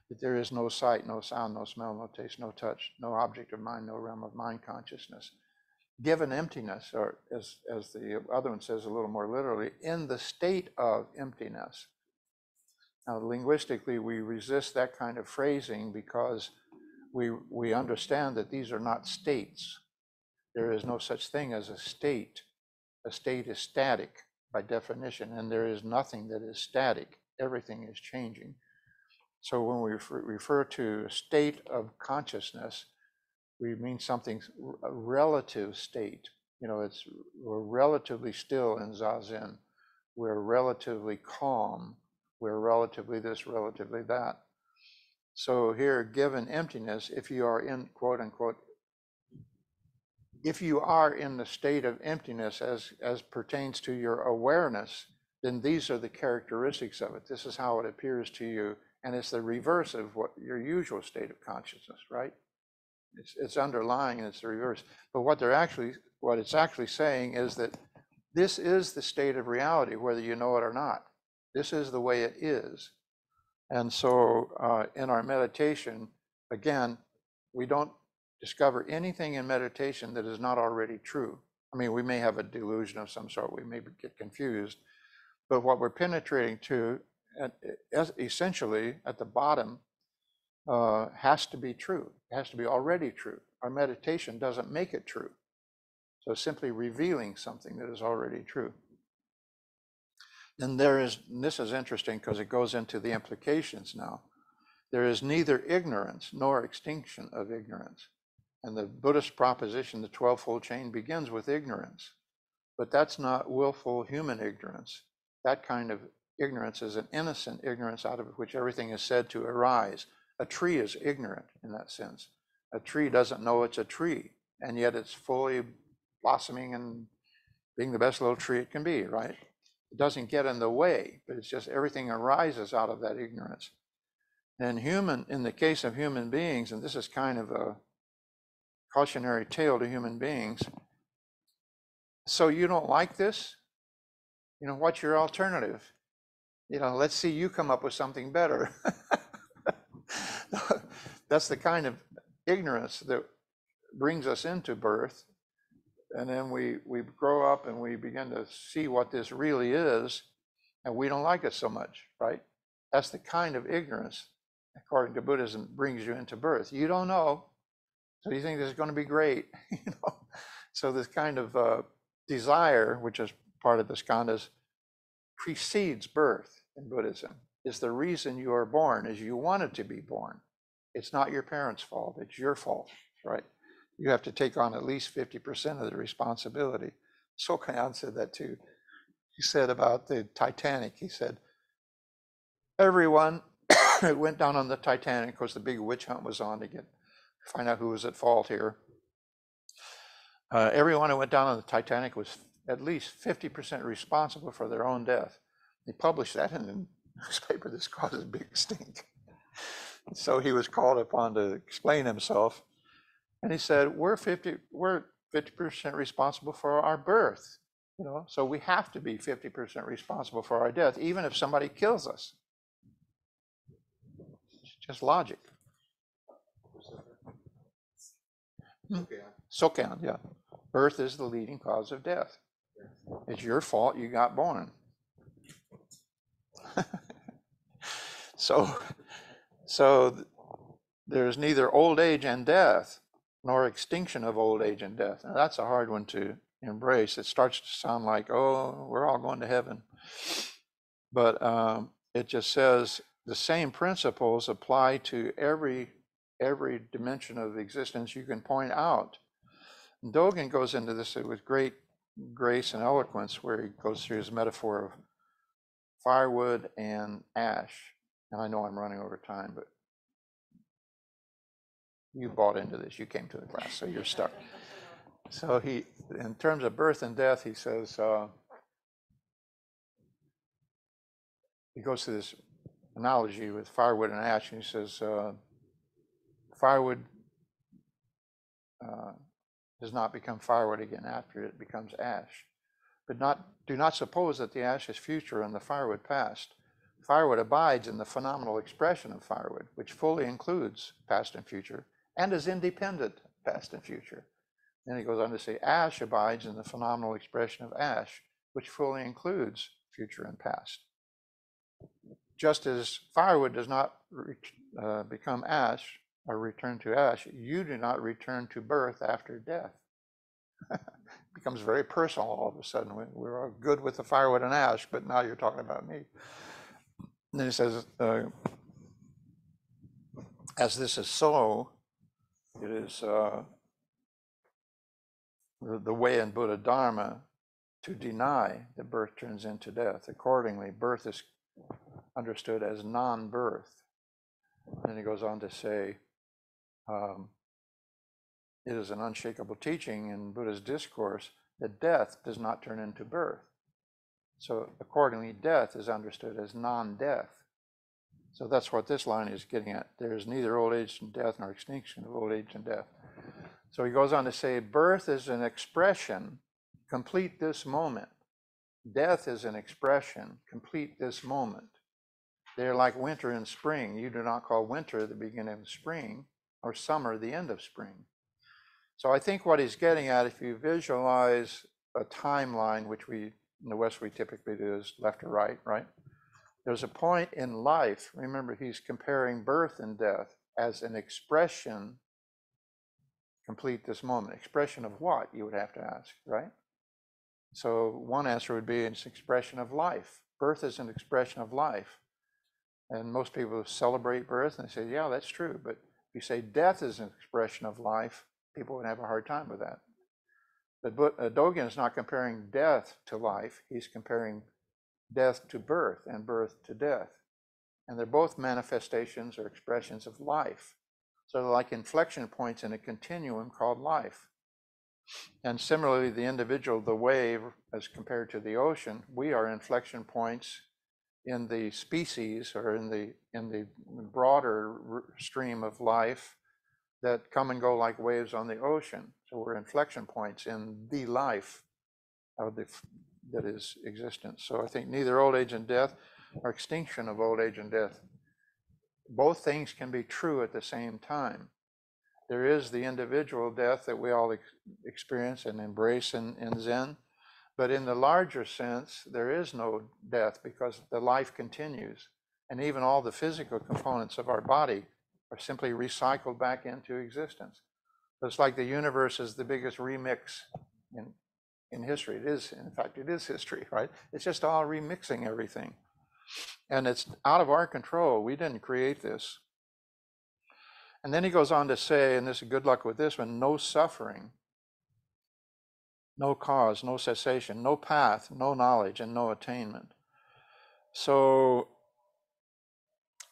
that there is no sight, no sound, no smell, no taste, no touch, no object of mind, no realm of mind consciousness? Given emptiness, or as the other one says a little more literally, in the state of emptiness. Now, linguistically, we resist that kind of phrasing because we understand that these are not states. There is no such thing as a state. A state is static by definition, and there is nothing that is static. Everything is changing. So when we refer to a state of consciousness, we mean something, a relative state. We're relatively still in Zazen. We're relatively calm. We're relatively this, relatively that. So here, given emptiness, if you are in, quote unquote, if you are in the state of emptiness as pertains to your awareness, then these are the characteristics of it. This is how it appears to you. And it's the reverse of what your usual state of consciousness, right? It's underlying and it's the reverse. But what it's actually saying is that this is the state of reality, whether you know it or not. This is the way it is. And so in our meditation, again, we don't discover anything in meditation that is not already true. I mean, we may have a delusion of some sort, we may get confused, but what we're penetrating to, essentially at the bottom, has to be true. It has to be already true. Our meditation doesn't make it true. So simply revealing something that is already true. And this is interesting because it goes into the implications now. There is neither ignorance nor extinction of ignorance. And the Buddhist proposition, the 12-fold chain, begins with ignorance. But that's not willful human ignorance. That kind of ignorance is an innocent ignorance out of which everything is said to arise. A tree is ignorant in that sense. A tree doesn't know it's a tree, and yet it's fully blossoming and being the best little tree it can be, right? It doesn't get in the way, but it's just everything arises out of that ignorance. And in the case of human beings, and this is kind of a cautionary tale to human beings, so you don't like this? What's your alternative? Let's see you come up with something better. That's the kind of ignorance that brings us into birth. And then we grow up and we begin to see what this really is, and we don't like it so much, right? That's the kind of ignorance, according to Buddhism, brings you into birth. You don't know, so you think this is going to be great, So this kind of desire, which is part of the skandhas, precedes birth in Buddhism. Is the reason you are born is you wanted to be born. It's not your parents' fault, it's your fault, right? You have to take on at least 50% of the responsibility. Sokayan said that too. He said about the Titanic, he said, everyone went down on the Titanic, of course the big witch hunt was on to find out who was at fault here. Everyone who went down on the Titanic was at least 50% responsible for their own death. He published that in the newspaper. This causes big stink. So he was called upon to explain himself. And he said, we're 50% responsible for our birth, so we have to be 50% responsible for our death, even if somebody kills us. It's just logic. Sokan, yeah. Birth is the leading cause of death. It's your fault you got born. So there's neither old age and death, nor extinction of old age and death. Now, that's a hard one to embrace. It starts to sound like, oh, we're all going to heaven. But it just says the same principles apply to every dimension of existence you can point out. And Dogen goes into this with great grace and eloquence, where he goes through his metaphor of firewood and ash. And I know I'm running over time, but you bought into this. You came to the class, so you're stuck. So in terms of birth and death, he says, he goes to this analogy with firewood and ash, and he says, firewood does not become firewood again after it becomes ash. But do not suppose that the ash is future and the firewood past. Firewood abides in the phenomenal expression of firewood, which fully includes past and future, and is independent past and future. Then he goes on to say, ash abides in the phenomenal expression of ash, which fully includes future and past. Just as firewood does not become ash or return to ash, you do not return to birth after death. It becomes very personal all of a sudden. We're all good with the firewood and ash, but now you're talking about me. And then he says, as this is so, it is the way in Buddha Dharma to deny that birth turns into death. Accordingly, birth is understood as non-birth. And he goes on to say, it is an unshakable teaching in Buddha's discourse that death does not turn into birth. So accordingly, death is understood as non-death. So that's what this line is getting at. There is neither old age and death nor extinction of old age and death. So he goes on to say, birth is an expression, complete this moment. Death is an expression, complete this moment. They're like winter and spring. You do not call winter the beginning of spring, or summer the end of spring. So I think what he's getting at, if you visualize a timeline, which we in the West we typically do is left to right, right? There's a point in life, remember he's comparing birth and death as an expression, complete this moment. Expression of what, you would have to ask, right? So one answer would be it's an expression of life. Birth is an expression of life. And most people celebrate birth and they say, yeah, that's true. But if you say death is an expression of life, people would have a hard time with that. But Dogen is not comparing death to life. He's comparing death to birth and birth to death. And they're both manifestations or expressions of life. So they're like inflection points in a continuum called life. And similarly, the individual, the wave, as compared to the ocean, we are inflection points in the species or in the broader stream of life that come and go like waves on the ocean. So we're inflection points in the life of that is existence. So I think neither old age and death or extinction of old age and death, both things can be true at the same time. There is the individual death that we all experience and embrace in Zen, but in the larger sense, there is no death because the life continues. And even all the physical components of our body are simply recycled back into existence. So it's like the universe is the biggest remix in history. It is, in fact, it is history, right? It's just all remixing everything. And it's out of our control. We didn't create this. And then he goes on to say, and this is good luck with this one, no suffering, no cause, no cessation, no path, no knowledge, and no attainment. So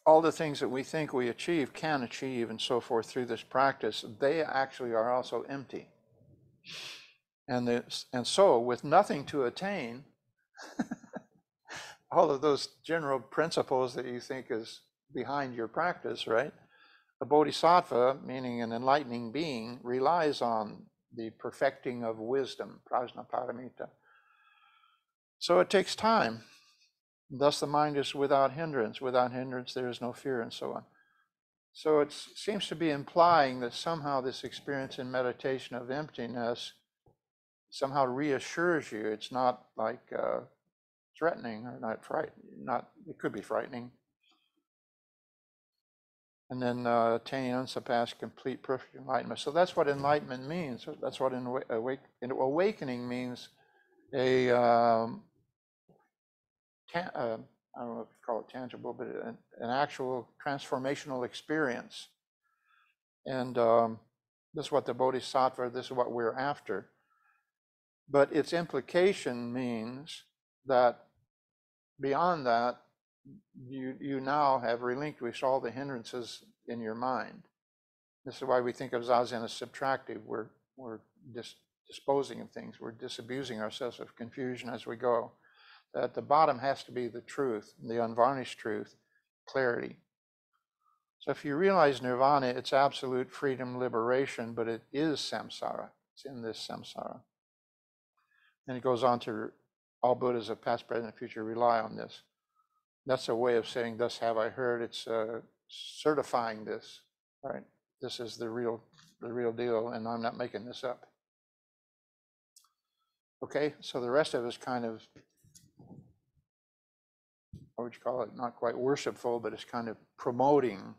all the things that we think we achieve, can achieve, and so forth through this practice, they actually are also empty. And so with nothing to attain, all of those general principles that you think is behind your practice, right? A bodhisattva, meaning an enlightening being, relies on the perfecting of wisdom, prajnaparamita. So it takes time. Thus the mind is without hindrance. Without hindrance there is no fear, and so on. So it seems to be implying that somehow this experience in meditation of emptiness somehow reassures you. It's not like threatening or not frightening. It could be frightening. And then attaining unsurpassed, complete, perfect enlightenment. So that's what enlightenment means. So that's what awakening means. I don't know if you call it tangible, but an actual transformational experience. And this is what the bodhisattva, this is what we're after. But its implication means that beyond that, you now have relinquished all the hindrances in your mind. This is why we think of Zazen as subtractive. We're disposing of things. We're disabusing ourselves of confusion as we go. At the bottom has to be the truth, the unvarnished truth, clarity. So if you realize nirvana, it's absolute freedom, liberation, but it is samsara. It's in this samsara. And it goes on to, all Buddhas of past, present, and future rely on this. That's a way of saying, thus have I heard. It's certifying this, right? This is the real deal, and I'm not making this up. Okay, so the rest of it is kind of, what would you call it? Not quite worshipful, but it's kind of promoting,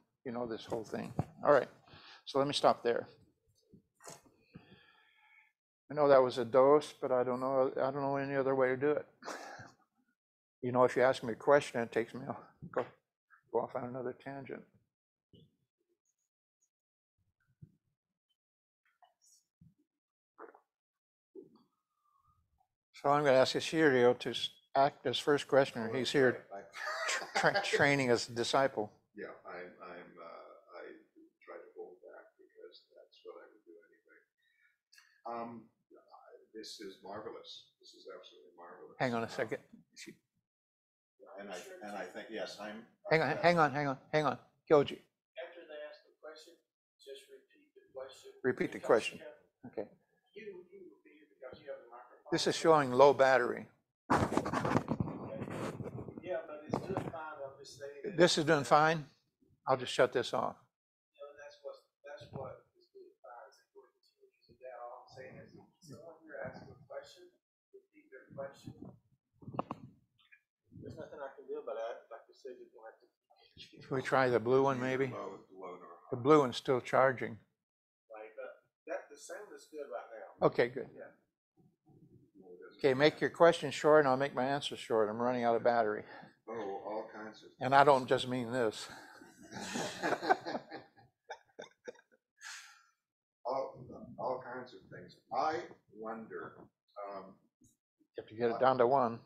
this whole thing. All right, so let me stop there. I know that was a dose, but I don't know any other way to do it. If you ask me a question, it takes me, go off on another tangent. So I'm going to ask Ishiro to act as first questioner. He's here training as a disciple. Yeah, I try to hold back because that's what I would do anyway. This is marvelous. This is absolutely marvelous. Hang on a second. And I think, yes, I'm. Hang on. Kyoji. After they ask the question, just repeat the question. Repeat the question. Okay. You repeat it because you have the microphone. This is showing low battery. Okay. Yeah, but it's doing fine. I'm just saying that. This is doing fine. I'll just shut this off. That's what is doing fine. It's important to use that. All I'm saying is, someone you're asking a question, repeat their question. There's nothing I can do about it. Like you said, you're going to have to. Should we try the blue one, maybe? Low nor The high. blue one's still charging. Like that. The sound is good right now. Okay, good. Yeah. Okay, make your question short, and I'll make my answer short. I'm running out of battery. Oh, all kinds of. And I don't just mean this. all kinds of things. I wonder. You have to get it down to one.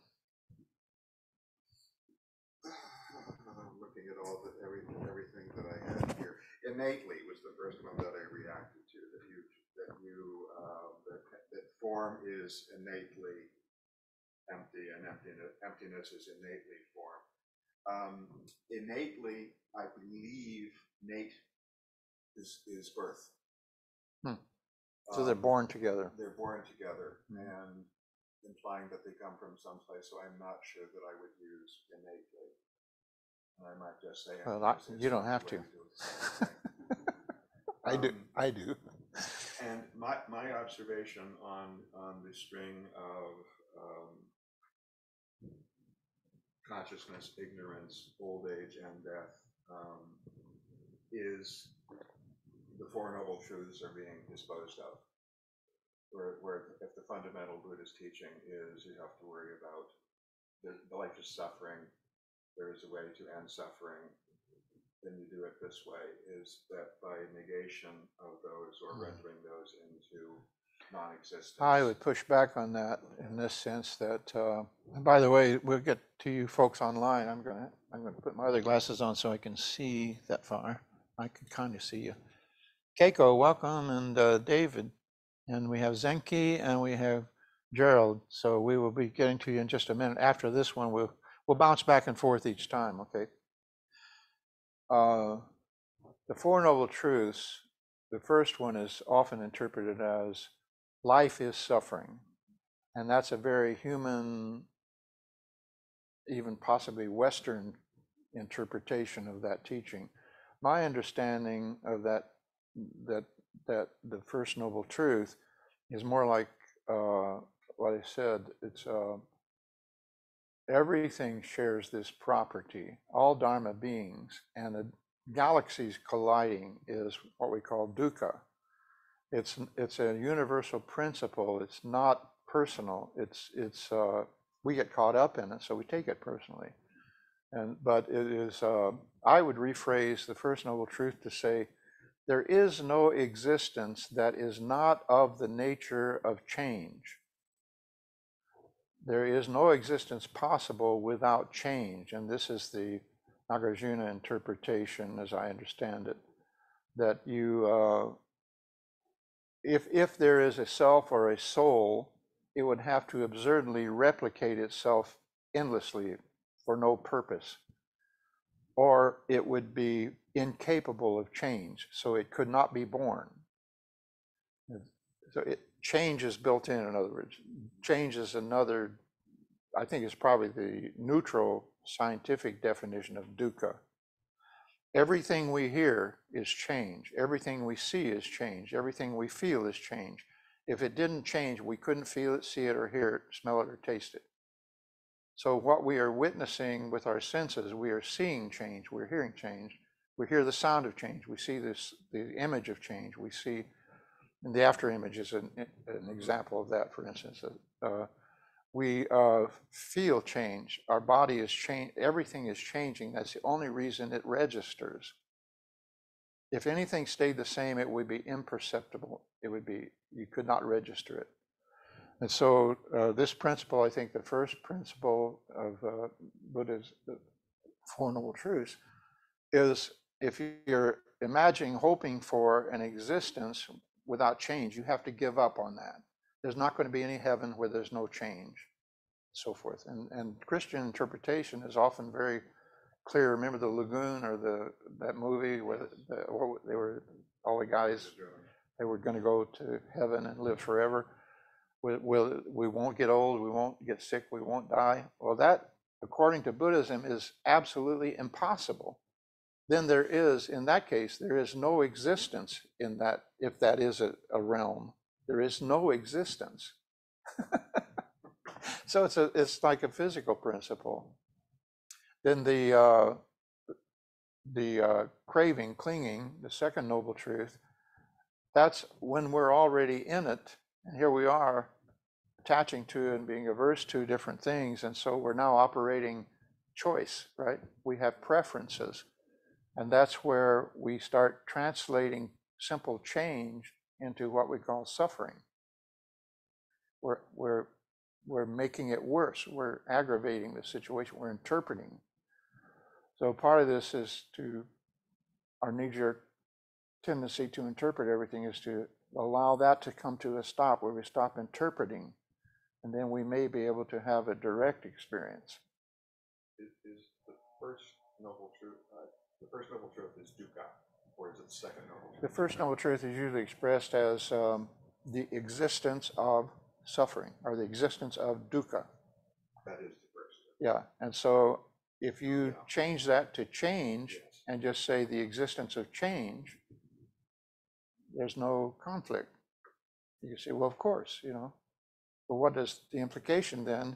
Looking at everything that I had here, innately was the first one that I reacted to. That form is innately empty, and emptiness is innately form. Innately, I believe Nate is birth. So they're born together. They're born together, and implying that they come from someplace. So I'm not sure that I would use innately. I might just say. Well, you don't have to. I do. And my observation on the string of consciousness, ignorance, old age, and death is the Four Noble Truths are being disposed of. Where if the fundamental Buddhist teaching is you have to worry about the life is suffering, there is a way to end suffering, then you do it this way, is that by negation of those or rendering those into non-existence. I would push back on that in this sense that, and by the way, we'll get to you folks online. I'm going to put my other glasses on so I can see that far. I can kind of see you. Keiko, welcome, and David. And we have Zenki and we have Gerald. So we will be getting to you in just a minute. After this one, we'll bounce back and forth each time, okay? The Four Noble Truths, the first one is often interpreted as life is suffering. And that's a very human, even possibly Western interpretation of that teaching. My understanding of that the First Noble Truth is more like what I said. It's everything shares this property, all Dharma beings, and the galaxies colliding is what we call dukkha. It's a universal principle. It's not personal. We get caught up in it, so we take it personally. But it is. I would rephrase the First Noble Truth to say, there is no existence that is not of the nature of change. There is no existence possible without change, and this is the Nagarjuna interpretation, as I understand it, that you, if there is a self or a soul, it would have to absurdly replicate itself endlessly for no purpose, or it would be incapable of change, so it could not be born. So change is built in other words. Change is another, I think it's probably the neutral scientific definition of dukkha. Everything we hear is change. Everything we see is change. Everything we feel is change. If it didn't change, we couldn't feel it, see it, or hear it, smell it, or taste it. So what we are witnessing with our senses, we are seeing change, we're hearing change, we hear the sound of change, we see the image of change, we see, and the after image is an example of that, for instance. We feel change, our body is changed, everything is changing. That's the only reason it registers. If anything stayed the same, it would be imperceptible. It would be, you could not register it. And so this principle, I think the first principle of Buddha's Four Noble Truths is, if you're imagining, hoping for an existence without change, you have to give up on that. There's not going to be any heaven where there's no change, so forth. And Christian interpretation is often very clear. Remember the lagoon, or that movie where they were, all the guys, they were going to go to heaven and live forever. We won't get old, we won't get sick, we won't die. Well, that, according to Buddhism, is absolutely impossible. Then there is, in that case, there is no existence in that, if that is a realm. There is no existence. So it's like a physical principle. Then the craving, clinging, the second noble truth, that's when we're already in it. And here we are attaching to and being averse to different things. And so we're now operating choice, right? We have preferences. And that's where we start translating simple change into what we call suffering. We're making it worse. We're aggravating the situation. We're interpreting. So part of this is our knee-jerk tendency to interpret everything is to allow that to come to a stop, where we stop interpreting, and then we may be able to have a direct experience. Is the first noble truth, is dukkha, or is it the second noble truth? The first noble truth is usually expressed as the existence of suffering, or the existence of dukkha. That is the first. Yeah, and so if you change that to change, Yes. and just say the existence of change, there's no conflict. You say, well, of course, But what is the implication then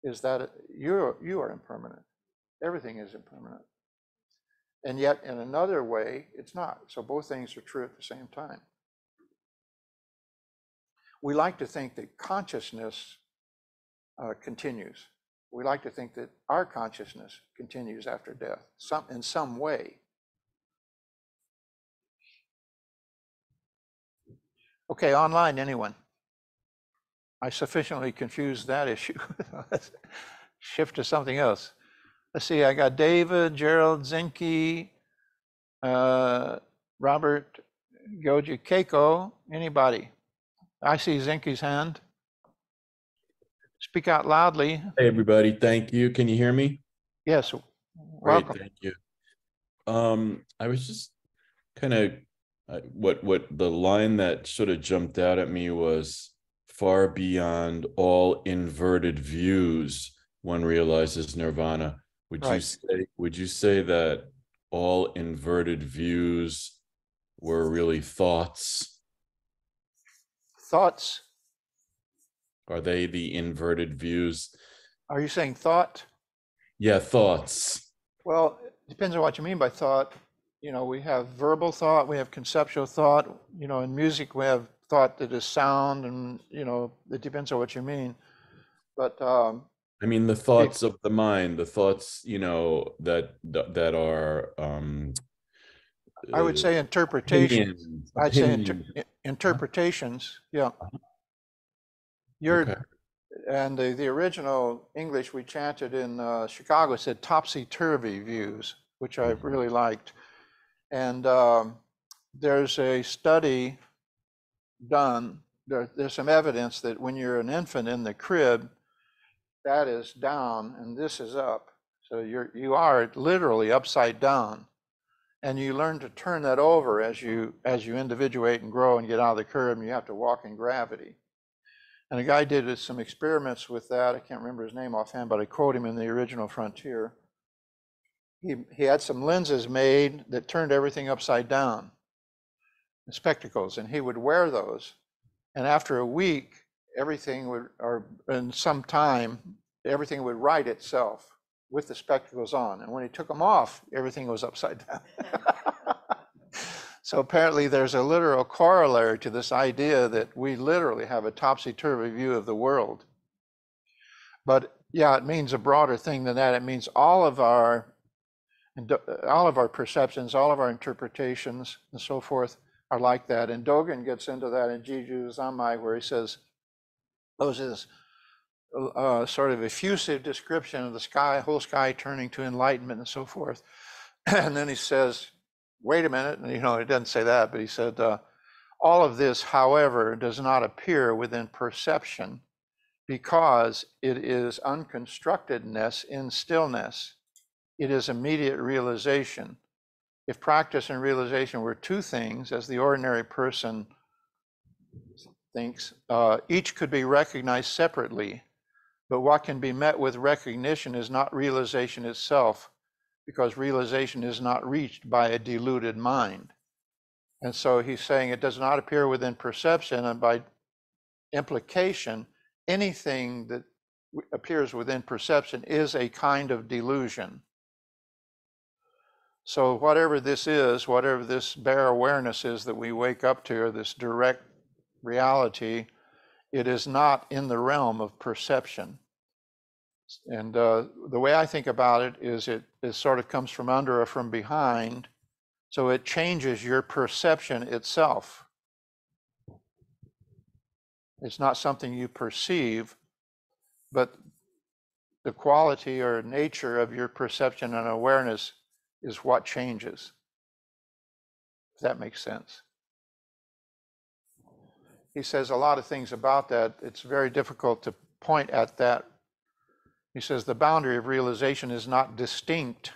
is that you are impermanent. Everything is impermanent. And yet in another way, it's not. So both things are true at the same time. We like to think that consciousness continues. We like to think that our consciousness continues after death, in some way. Okay, online, anyone? I sufficiently confused that issue. Let's shift to something else. Let's see, I got David, Gerald, Zinke, Robert, Goji, Keiko, anybody? I see Zinke's hand. Speak out loudly. Hey, everybody. Thank you. Can you hear me? Yes. Great. Welcome. Thank you. I was just kind of what the line that sort of jumped out at me was, far beyond all inverted views, one realizes nirvana. Would you say that all inverted views were really thoughts? Thoughts? Are they the inverted views? Are you saying thought? Yeah, thoughts. Well, it depends on what you mean by thought. We have verbal thought, we have conceptual thought. In music we have thought that is sound, and it depends on what you mean. But I mean, the thoughts of the mind, the thoughts, that are I would say interpretations. I'd say interpretations. Yeah. Okay. And the original English we chanted in Chicago said topsy-turvy views, which I really liked. And there's a study done. There's some evidence that when you're an infant in the crib, that is down and this is up. So you are literally upside down. And you learn to turn that over as you individuate and grow and get out of the curve, and you have to walk in gravity. And a guy did some experiments with that. I can't remember his name offhand, but I quote him in the original Frontier. He had some lenses made that turned everything upside down, spectacles, and he would wear those. And after a week, everything would, or in some time, everything would right itself with the spectacles on. And when he took them off, everything was upside down. So apparently there's a literal corollary to this idea that we literally have a topsy-turvy view of the world. But yeah, it means a broader thing than that. It means all of our perceptions, all of our interpretations, and so forth are like that. And Dogen gets into that in Jiju Zanmai, where he says, those is sort of effusive description of the sky, whole sky turning to enlightenment and so forth. And then he says, wait a minute, and he doesn't say that, but he said, all of this, however, does not appear within perception because it is unconstructedness in stillness. It is immediate realization. If practice and realization were two things, as the ordinary person thinks, each could be recognized separately. But what can be met with recognition is not realization itself, because realization is not reached by a deluded mind. And so he's saying it does not appear within perception, and by implication, anything that appears within perception is a kind of delusion. So whatever this is, whatever this bare awareness is that we wake up to, or this direct reality, it is not in the realm of perception. And the way I think about it is it sort of comes from under or from behind, so it changes your perception itself. It's not something you perceive, but the quality or nature of your perception and awareness is what changes. If that makes sense. He says a lot of things about that. It's very difficult to point at that. He says the boundary of realization is not distinct,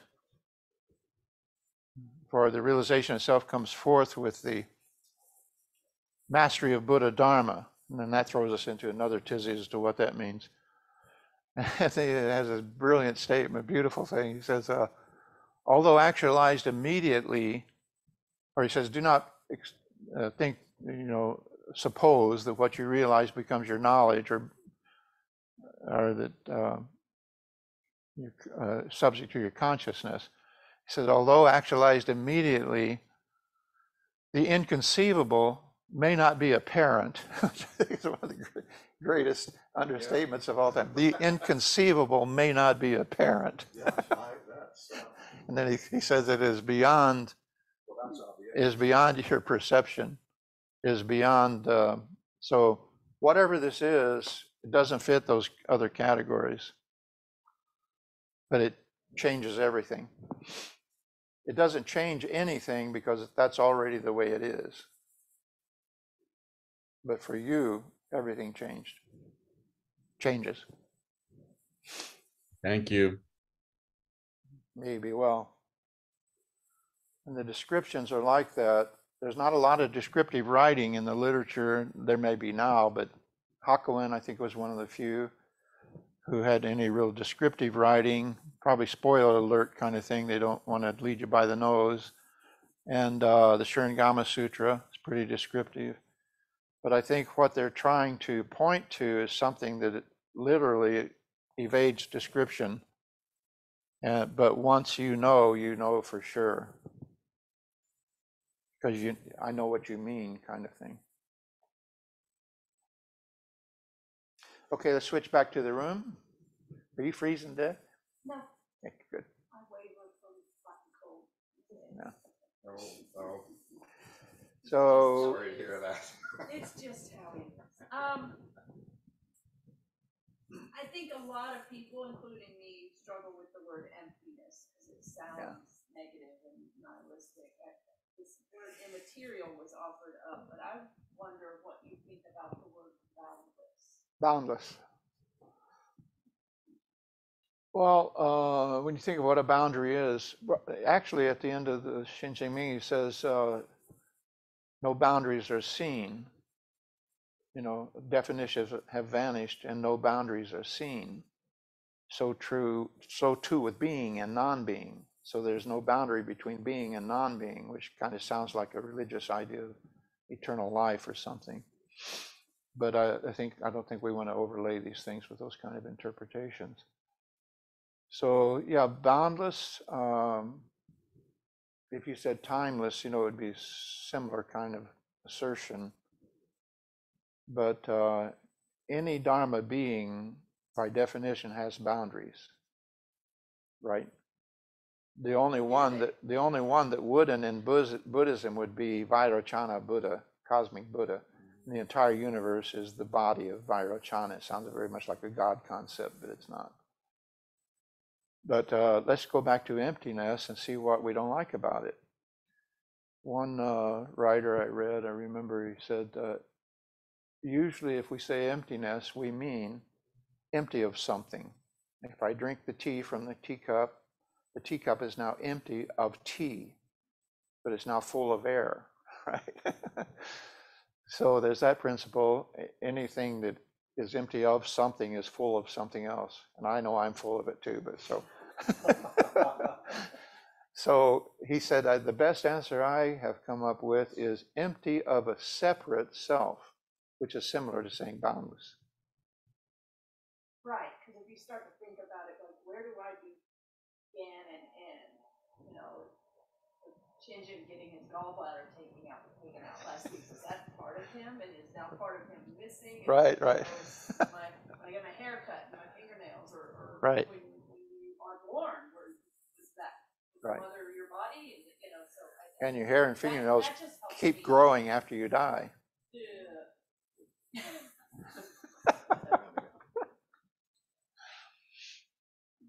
for the realization itself comes forth with the mastery of Buddha Dharma. And then that throws us into another tizzy as to what that means. I think it has a brilliant statement, beautiful thing. He says, although actualized immediately, or he says, do not think, suppose that what you realize becomes your knowledge, or that you're subject to your consciousness. He says, although actualized immediately, the inconceivable may not be apparent. It's one of the greatest understatements of all time. The inconceivable may not be apparent. And then he says it is beyond, your perception, is beyond. So whatever this is, it doesn't fit those other categories, but it changes everything. It doesn't change anything because that's already the way it is. But for you, everything changes. Thank you. Maybe, well. And the descriptions are like that. There's not a lot of descriptive writing in the literature. There may be now, but Hakuin, I think, was one of the few who had any real descriptive writing. Probably spoiler alert kind of thing. They don't want to lead you by the nose. And the Sharingama Sutra is pretty descriptive. But I think what they're trying to point to is something that literally evades description. But once you know for sure. Because I know what you mean, kind of thing. Okay, let's switch back to the room. Are you freezing to death? No. Okay, good. I waver from hot and cold. Yeah. Oh. So. Sorry to hear that. It's just how it is. I think a lot of people, including me, struggle with the word emptiness because it sounds negative and nihilistic. This word immaterial was offered up, but I wonder what you think about the word boundless. Boundless. Well, when you think of what a boundary is, actually at the end of the Shinjiming, he says, no boundaries are seen. You know, definitions have vanished and no boundaries are seen. So too with being and non-being. So there's no boundary between being and non-being, which kind of sounds like a religious idea of eternal life or something. But I don't think we want to overlay these things with those kind of interpretations. So yeah, boundless. If you said timeless, you know, it would be similar kind of assertion. But any Dharma being, by definition, has boundaries, right? The only one that wouldn't in Buddhism would be Vairocana Buddha, cosmic Buddha. And the entire universe is the body of Vairocana. It sounds very much like a God concept, but it's not. But let's go back to emptiness and see what we don't like about it. One writer I read, I remember he said, usually if we say emptiness, we mean empty of something. If I drink the tea from the teacup is now empty of tea, but it's now full of air, right? So there's that principle. Anything that is empty of something is full of something else. And I know I'm full of it too, but so. So he said, the best answer I have come up with is empty of a separate self, which is similar to saying boundless. Right, because if you start to think about it, like, where do I begin and end? You know, Shinjin getting his gallbladder taken out last week, is that part of him, and is now part of him missing? And, right. You know, when I get my hair cut and my fingernails, or right. when you are born, where is that right. the mother of your body? And, you know, so and your hair and fingernails keep growing after you die. Yeah.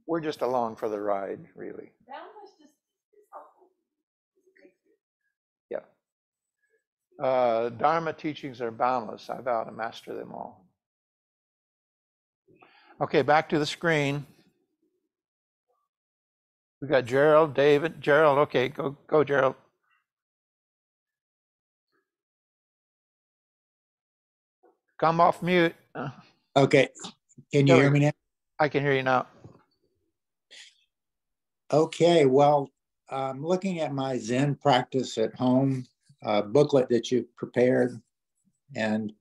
We're just along for the ride, really. Boundless just is helpful. Yeah. Dharma teachings are boundless. I vow to master them all. Okay, back to the screen. We got Gerald, David, Gerald. Okay, go, Gerald. Come off mute. Okay, can you hear me now? I can hear you now. Okay, well, I'm looking at my Zen practice at home booklet that you prepared, and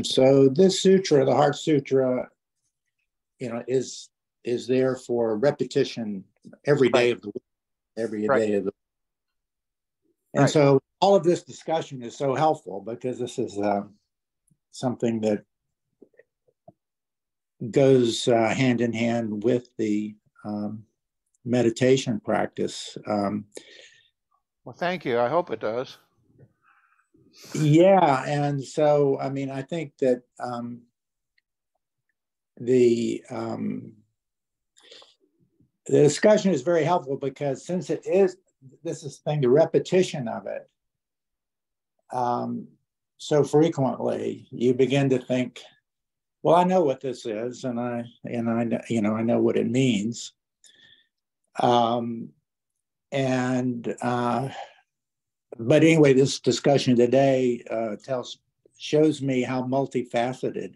so this sutra, the Heart Sutra, you know, is there for repetition every day of the week, every day of the week. And so all of this discussion is so helpful because this is something that goes hand in hand with the meditation practice. Well, thank you. I hope it does. Yeah, and so I mean, I think that the discussion is very helpful because since it is the repetition of it so frequently, you begin to think, well, I know what this is, and I know what it means. But anyway, this discussion today shows me how multifaceted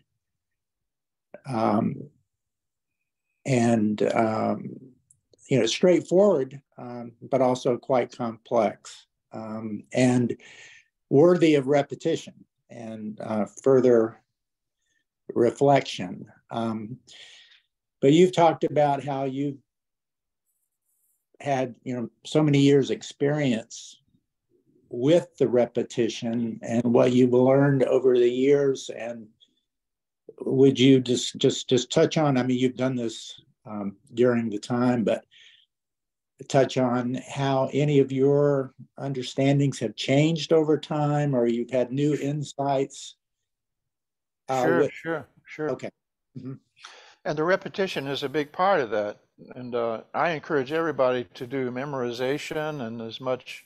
straightforward, but also quite complex and worthy of repetition and further reflection. But you've talked about how you've had, so many years experience with the repetition and what you've learned over the years. And would you just touch on, I mean, you've done this during the time, but touch on how any of your understandings have changed over time, or you've had new insights? Sure. Okay. Mm-hmm. And the repetition is a big part of that. And I encourage everybody to do memorization and as much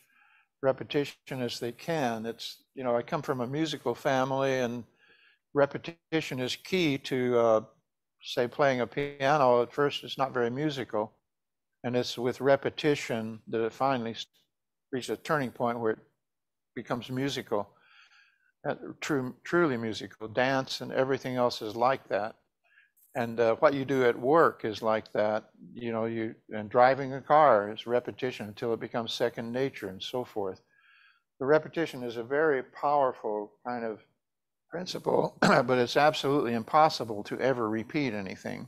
repetition as they can. It's, I come from a musical family, and repetition is key to say playing a piano, at first it's not very musical. And it's with repetition that it finally reaches a turning point where it becomes musical, truly musical. Dance and everything else is like that. And what you do at work is like that. You know, and driving a car is repetition until it becomes second nature and so forth. The repetition is a very powerful kind of principle, but it's absolutely impossible to ever repeat anything.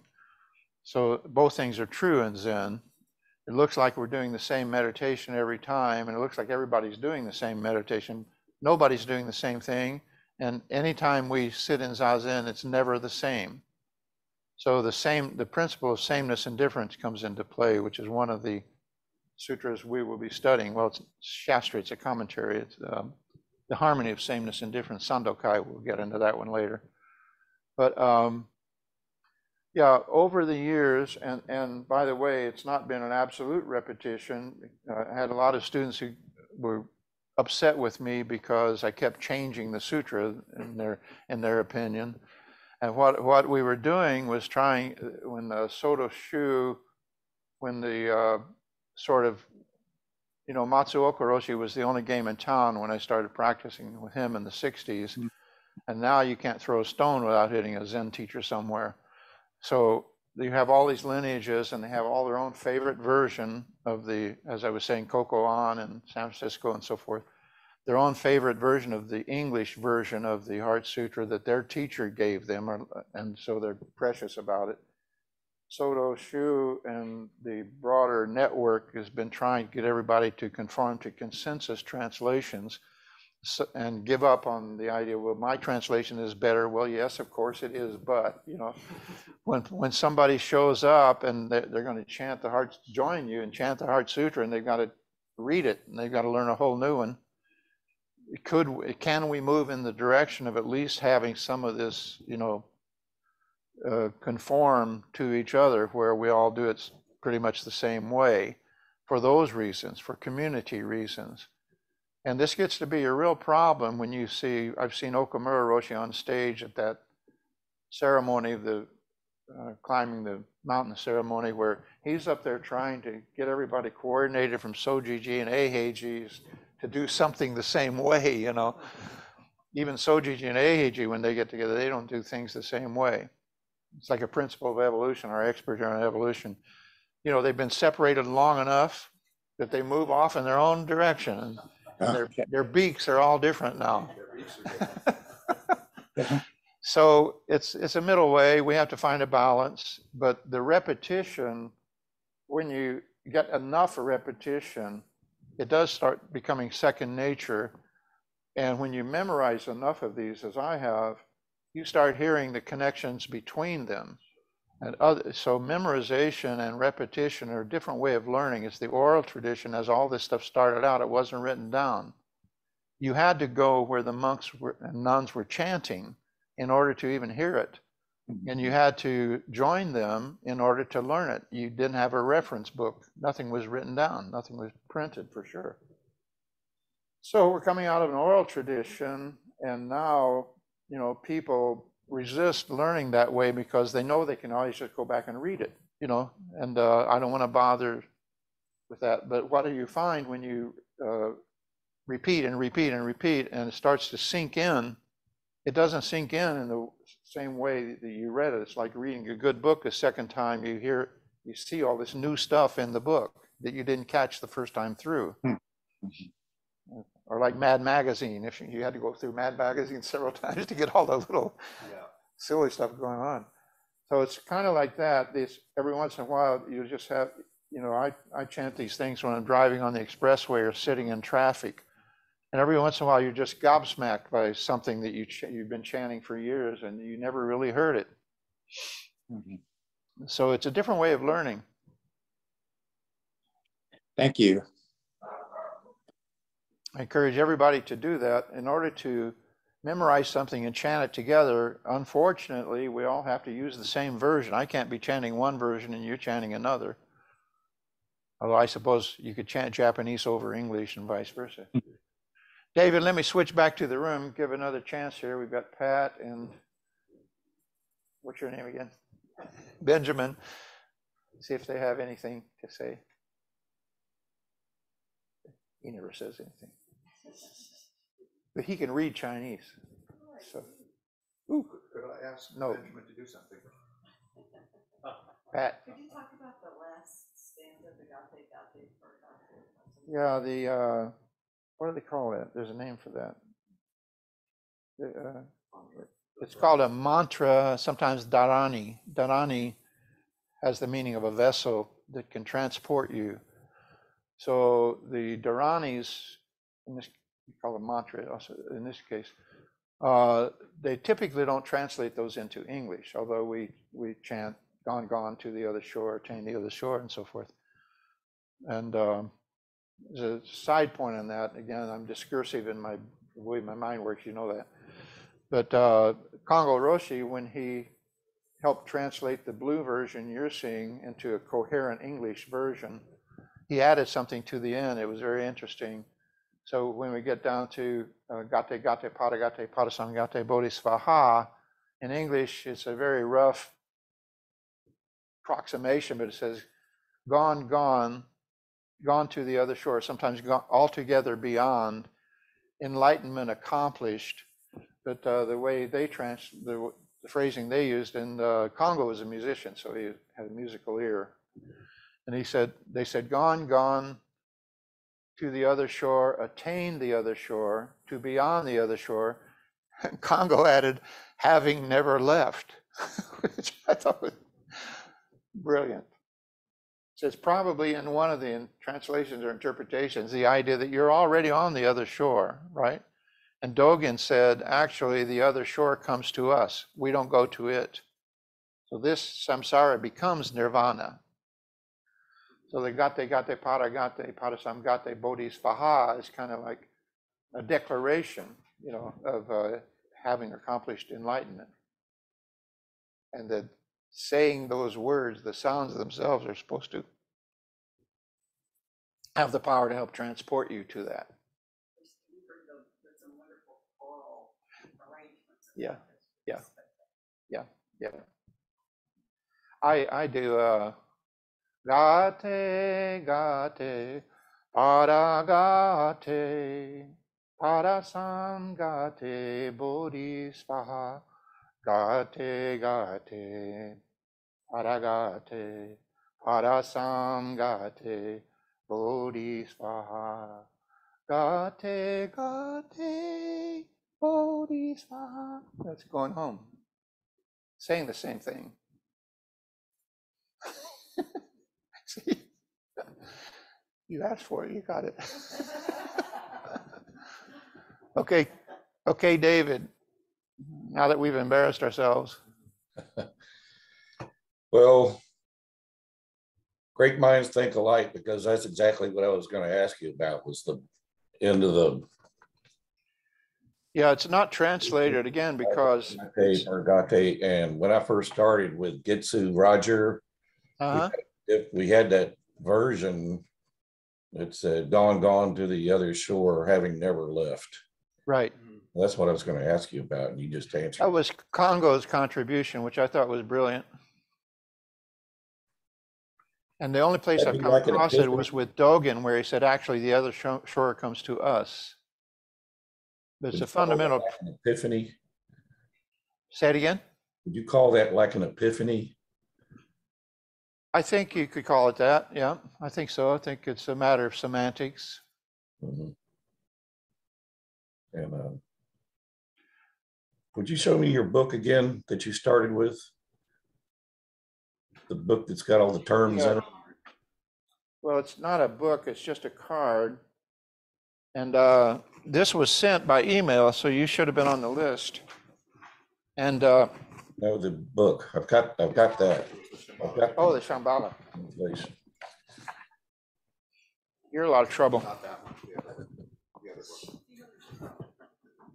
So both things are true in Zen. It looks like we're doing the same meditation every time, and it looks like everybody's doing the same meditation. Nobody's doing the same thing, and anytime we sit in Zazen, it's never the same. So the principle of sameness and difference comes into play, which is one of the sutras we will be studying. Well, it's Shastra, it's a commentary. It's the harmony of sameness and difference. Sandokai, we'll get into that one later. But yeah, over the years, and by the way, it's not been an absolute repetition. I had a lot of students who were upset with me because I kept changing the sutra in their opinion. And what we were doing was trying, when the Soto Shu, when the sort of, you know, Matsuoka Roshi was the only game in town when I started practicing with him in the 60s. And now you can't throw a stone without hitting a Zen teacher somewhere. So you have all these lineages, and they have all their own favorite version of the, as I was saying, Kokoan and San Francisco and so forth, their own favorite version of the English version of the Heart Sutra that their teacher gave them, and so they're precious about it. Soto Shu and the broader network has been trying to get everybody to conform to consensus translations and give up on the idea, well, my translation is better. Well, yes, of course it is, but, you know, when somebody shows up and they're going to chant the Heart, join you and chant the Heart Sutra, and they've got to read it, and they've got to learn a whole new one, can we move in the direction of at least having some of this, you know, conform to each other, where we all do it pretty much the same way, for those reasons, for community reasons. And this gets to be a real problem when you see, I've seen Okamura Roshi on stage at that ceremony of the climbing the mountain ceremony, where he's up there trying to get everybody coordinated from Sojiji and Eiheijis to do something the same way, you know. Even Sojiji and Eiheiji, when they get together, they don't do things the same way. It's like a principle of evolution, our experts on evolution. You know, they've been separated long enough that they move off in their own direction. And their beaks are all different now. So it's a middle way. We have to find a balance. But the repetition, when you get enough repetition, it does start becoming second nature. And when you memorize enough of these, as I have, you start hearing the connections between them. And so memorization and repetition are a different way of learning. It's the oral tradition. As all this stuff started out, it wasn't written down. You had to go where the monks and nuns were chanting in order to even hear it. And you had to join them in order to learn it. You didn't have a reference book. Nothing was written down. Nothing was printed, for sure. So we're coming out of an oral tradition, and now, you know, people resist learning that way because they know they can always just go back and read it, you know, and I don't want to bother with that. But what do you find when you repeat and repeat and repeat, and it starts to sink in? It doesn't sink in the same way that you read it. It's like reading a good book a second time. You see all this new stuff in the book that you didn't catch the first time through. Or like Mad Magazine, if you had to go through Mad Magazine several times to get all the little silly stuff going on. So it's kind of like that. Every once in a while, you just have, you know, I chant these things when I'm driving on the expressway or sitting in traffic. And every once in a while, you're just gobsmacked by something that you've been chanting for years and you never really heard it. So it's a different way of learning. Thank you. I encourage everybody to do that. In order to memorize something and chant it together, unfortunately, we all have to use the same version. I can't be chanting one version and you're chanting another. Although I suppose you could chant Japanese over English and vice versa. David, let me switch back to the room, give another chance here. We've got Pat and, what's your name again? Benjamin, see if they have anything to say. He never says anything. But he can read Chinese. So, ooh, Could I ask No. Benjamin to do something? Pat. Could you talk about the last stanza, the gate, gate, or gate? Yeah, the, what do they call that? There's a name for that. It's called a mantra, sometimes dharani. Dharani has the meaning of a vessel that can transport you. So the dharanis, in this, you call it mantra also in this case, they typically don't translate those into English, although we chant gone, gone to the other shore, attain the other shore, and so forth. And there's a side point on that. Again, I'm discursive in the way my mind works, you know that. But Congo Roshi, when he helped translate the blue version you're seeing into a coherent English version, he added something to the end. It was very interesting. So when we get down to gate, gate, pada, gate, padasam, bodhisvaha, in English, it's a very rough approximation, but it says gone, gone, gone to the other shore, sometimes gone altogether beyond, enlightenment accomplished. But the way they the phrasing they used, and Congo was a musician, so he had a musical ear. And they said, gone, gone to the other shore, attain the other shore, to beyond the other shore. And Congo added, having never left, which I thought was brilliant. So it's probably in one of the translations or interpretations, the idea that you're already on the other shore, right? And Dogen said, actually, the other shore comes to us. We don't go to it. So this samsara becomes nirvana. So the gate, gate, pada, gate, padasam, gate, bodhisvaha is kind of like a declaration, you know, of having accomplished enlightenment. And that saying those words, the sounds themselves are supposed to have the power to help transport you to that. Yeah, yeah, yeah, yeah. I do gate, gate, pada gate, padasam gate, bodhisvaha, gate, gate, pada gate, padasam gate, bodhisvaha, gate, gate, bodhisvaha. That's going home, saying the same thing. See, you asked for it, you got it. Okay, David. Now that we've embarrassed ourselves. Well, great minds think alike, because that's exactly what I was going to ask you about, was the end of the Yeah, it's not translated again because gate or gate. And when I first started with Gitsu Roger, if we had that version, it said gone, gone to the other shore, having never left. Right. That's what I was going to ask you about, and you just answered. That was Congo's contribution, which I thought was brilliant. And the only place I've come across it was with Dogen, where he said, actually, the other shore comes to us. But it's a fundamental. Like an epiphany? Say it again? Would you call that like an epiphany? I think you could call it that. Yeah, I think so. I think it's a matter of semantics. Mm-hmm. And would you show me your book again that you started with? The book that's got all the terms in it? Well, it's not a book, it's just a card. And this was sent by email, so you should have been on the list. And no, the book. I've got that. Oh, the Shambhala. You're in a lot of trouble. Not that one, the other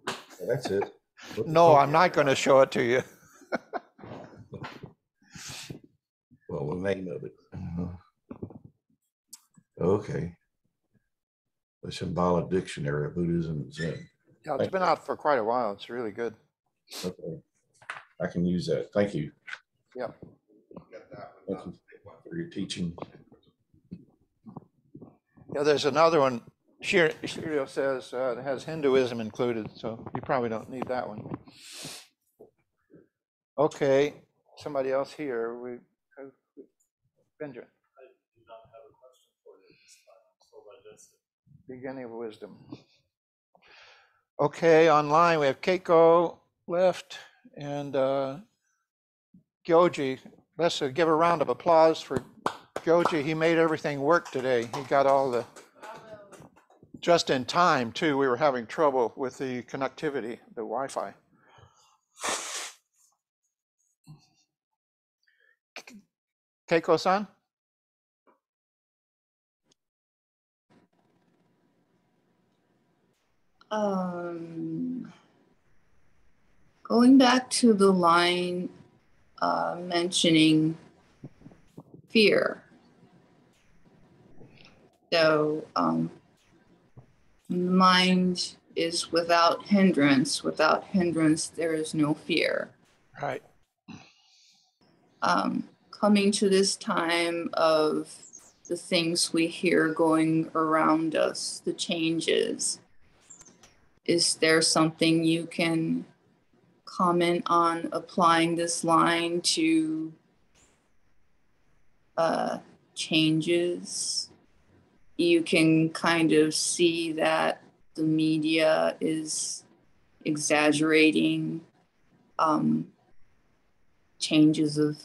book. That's it. No, I'm not going to show it to you. Well, the name of it. Okay. The Shambhala Dictionary of Buddhism and Zen. Yeah, it's been out for quite a while. It's really good. Okay. I can use that. Thank you. Yeah. Thank you for your teaching. Yeah, there's another one. Shirio says it has Hinduism included, so you probably don't need that one. Okay, somebody else here. Benjamin. I do not have a question for you this time. I'm still digesting. Beginning of wisdom. Okay, online we have Keiko left and Gyoji. Let's give a round of applause for Gyoji. He made everything work today. He got all the, just in time too. We were having trouble with the connectivity, the Wi-Fi. Keiko-san? Going back to the line mentioning fear. So the mind is without hindrance. Without hindrance, there is no fear. Right. Coming to this time of the things we hear going around us, the changes, is there something you can comment on applying this line to changes? You can kind of see that the media is exaggerating changes of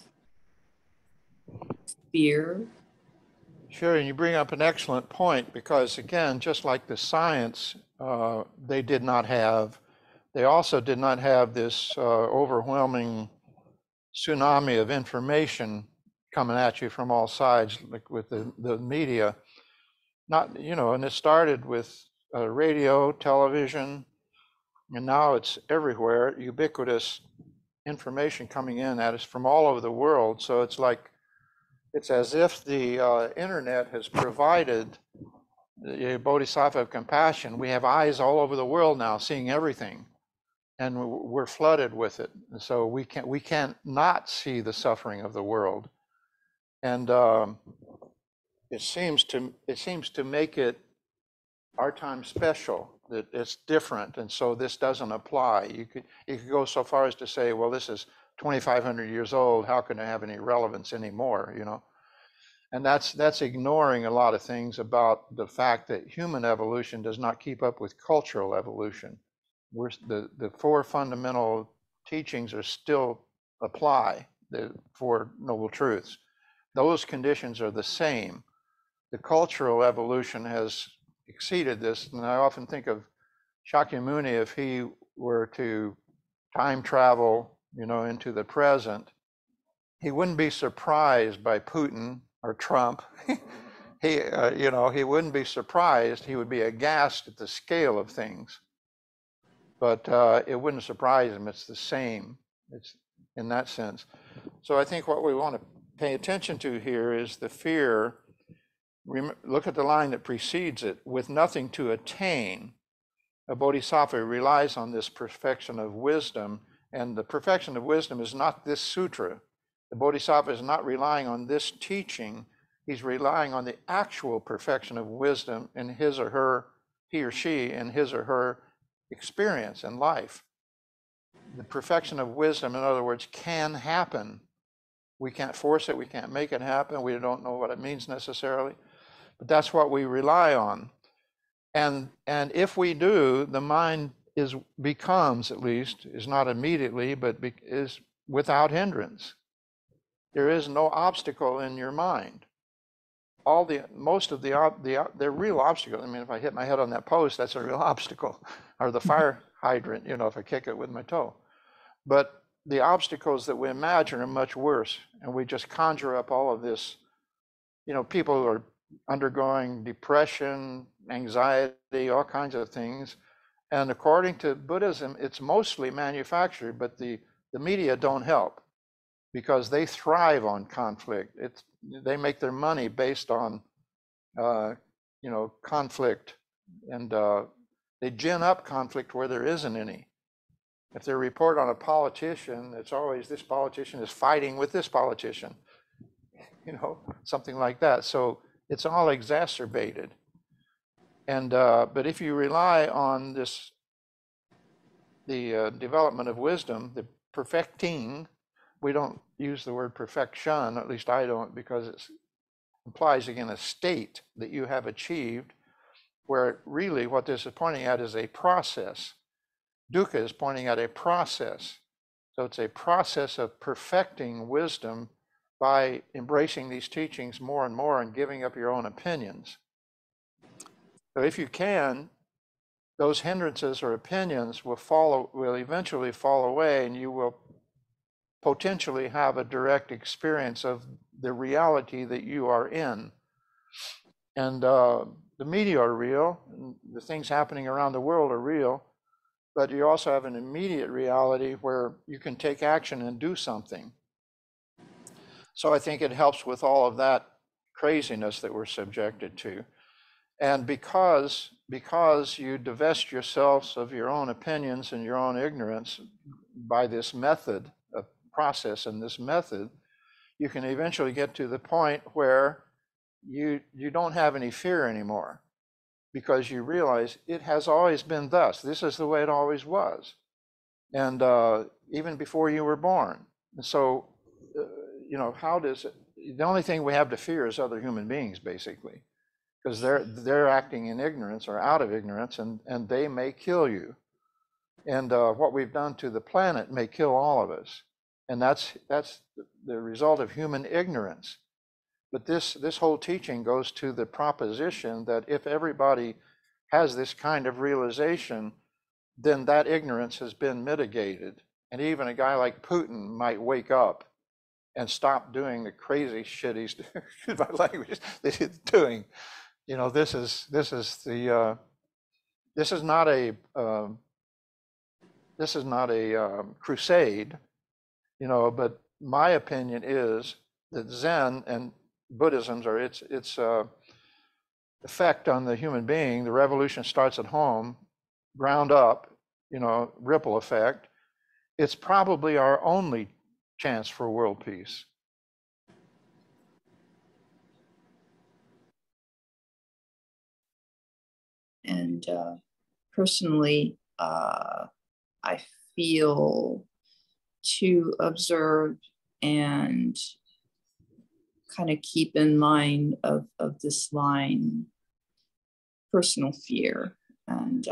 fear. Sure, and you bring up an excellent point because, again, just like the science, they also did not have this overwhelming tsunami of information coming at you from all sides, like with the media. Not, you know, and it started with radio, television, and now it's everywhere, ubiquitous information coming in at us from all over the world. So it's like, it's as if the internet has provided the bodhisattva of compassion. We have eyes all over the world now seeing everything, and we're flooded with it. And so we can't not see the suffering of the world. And it seems to make it our time special, that it's different, and so this doesn't apply. You could go so far as to say, well, this is 2,500 years old. How can it have any relevance anymore? You know, and that's ignoring a lot of things about the fact that human evolution does not keep up with cultural evolution. The four fundamental teachings are still apply, the Four Noble Truths. Those conditions are the same. The cultural evolution has exceeded this, and I often think of Shakyamuni, if he were to time travel, you know, into the present, he wouldn't be surprised by Putin or Trump. You know, he wouldn't be surprised. He would be aghast at the scale of things, but it wouldn't surprise him. It's the same. It's in that sense. So I think what we want to pay attention to here is the fear. Look at the line that precedes it. With nothing to attain, a bodhisattva relies on this perfection of wisdom, and the perfection of wisdom is not this sutra. The bodhisattva is not relying on this teaching. He's relying on the actual perfection of wisdom in his or her, he or she, in his or her experience in life. The perfection of wisdom, in other words, can happen. We can't force it. We can't make it happen. We don't know what it means necessarily. But that's what we rely on. And if we do, the mind becomes, at least, is not immediately, but is without hindrance. There is no obstacle in your mind. Most of the real obstacle, I mean, if I hit my head on that post, that's a real obstacle, or the fire hydrant, you know, if I kick it with my toe. But the obstacles that we imagine are much worse, and we just conjure up all of this. You know, people are undergoing depression, anxiety, all kinds of things. And according to Buddhism, it's mostly manufactured, but the media don't help because they thrive on conflict. They make their money based on, you know, conflict, and they gin up conflict where there isn't any. If they report on a politician, it's always this politician is fighting with this politician. something like that. So it's all exacerbated. And but if you rely on the development of wisdom, the perfecting, we don't use the word perfection, at least I don't, because it implies again a state that you have achieved, where really what this is pointing at is a process. Dukkha is pointing at a process. So it's a process of perfecting wisdom by embracing these teachings more and more and giving up your own opinions. So if you can, those hindrances or opinions will eventually fall away, and you will potentially have a direct experience of the reality that you are in. And the media are real, and the things happening around the world are real, but you also have an immediate reality where you can take action and do something. So I think it helps with all of that craziness that we're subjected to. And because you divest yourselves of your own opinions and your own ignorance by this method of process and this method, you can eventually get to the point where you don't have any fear anymore, because you realize it has always been thus. This is the way it always was, and even before you were born. And so, how does it? The only thing we have to fear is other human beings, basically, because they're acting in ignorance or out of ignorance, and they may kill you. And what we've done to the planet may kill all of us, and that's the result of human ignorance. But this whole teaching goes to the proposition that if everybody has this kind of realization, then that ignorance has been mitigated. And even a guy like Putin might wake up and stop doing the crazy shit he's excuse my language, that he's doing. This is not a crusade, but my opinion is that Zen and Buddhism, or its effect on the human being, the revolution starts at home, ground up, ripple effect. It's probably our only chance for world peace. And personally, I feel to observe and kind of keep in mind of this line, personal fear. And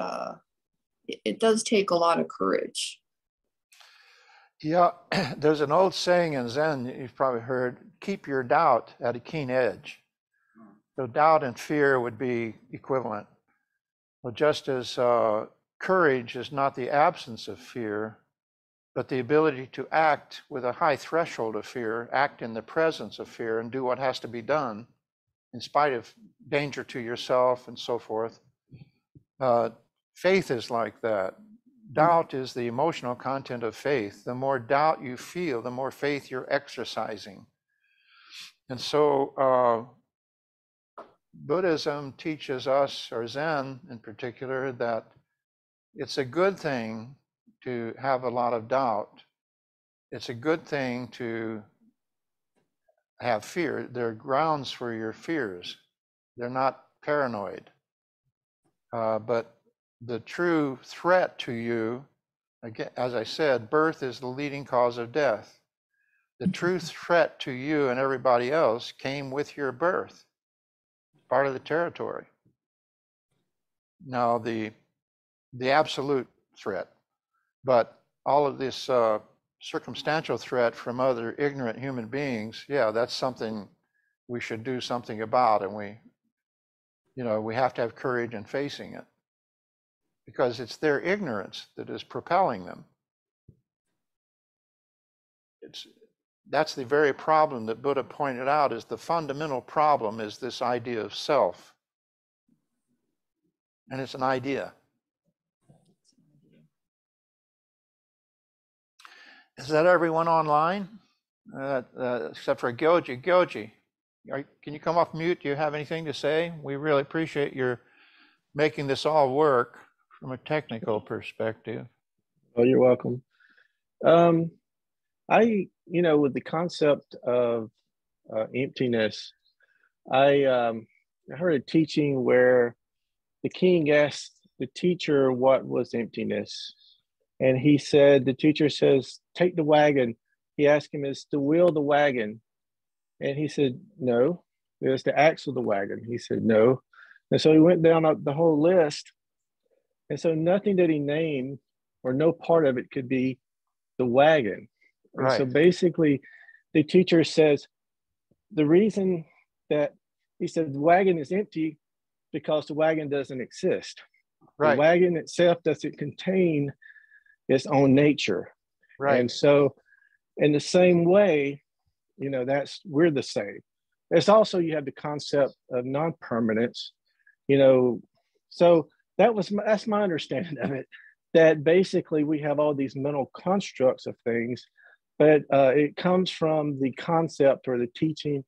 it does take a lot of courage. Yeah, there's an old saying in Zen you've probably heard, keep your doubt at a keen edge. So doubt and fear would be equivalent. Well, just as courage is not the absence of fear, but the ability to act with a high threshold of fear, act in the presence of fear, and do what has to be done in spite of danger to yourself and so forth. Faith is like that. Doubt is the emotional content of faith. The more doubt you feel, the more faith you're exercising. And so Buddhism teaches us, or Zen in particular, that it's a good thing to have a lot of doubt. It's a good thing to have fear. There are grounds for your fears. They're not paranoid. But the true threat to you, again, as I said, birth is the leading cause of death. The true threat to you and everybody else came with your birth, part of the territory. Now, the absolute threat, but all of this circumstantial threat from other ignorant human beings, yeah, that's something we should do something about, and we have to have courage in facing it, because it's their ignorance that is propelling them. That's the very problem that Buddha pointed out, is the fundamental problem is this idea of self. And it's an idea. Is that everyone online? Except for Gyoji. Gyoji, can you come off mute? Do you have anything to say? We really appreciate your making this all work from a technical perspective. Oh, you're welcome. With the concept of emptiness, I heard a teaching where the king asked the teacher what was emptiness. And he said, the teacher says, take the wagon. He asked him, is the wheel the wagon? And he said, no. It's the axle of the wagon. He said, no. And so he went down the whole list. And so nothing that he named or no part of it could be the wagon. And so Right. basically, the teacher says, the reason that he said the wagon is empty because the wagon doesn't exist. The Right. wagon itself doesn't contain its own nature. Right. And so in the same way, we're the same. There's also, you have the concept of non-permanence, so that's my understanding of it, that basically we have all these mental constructs of things, but it comes from the concept or the teaching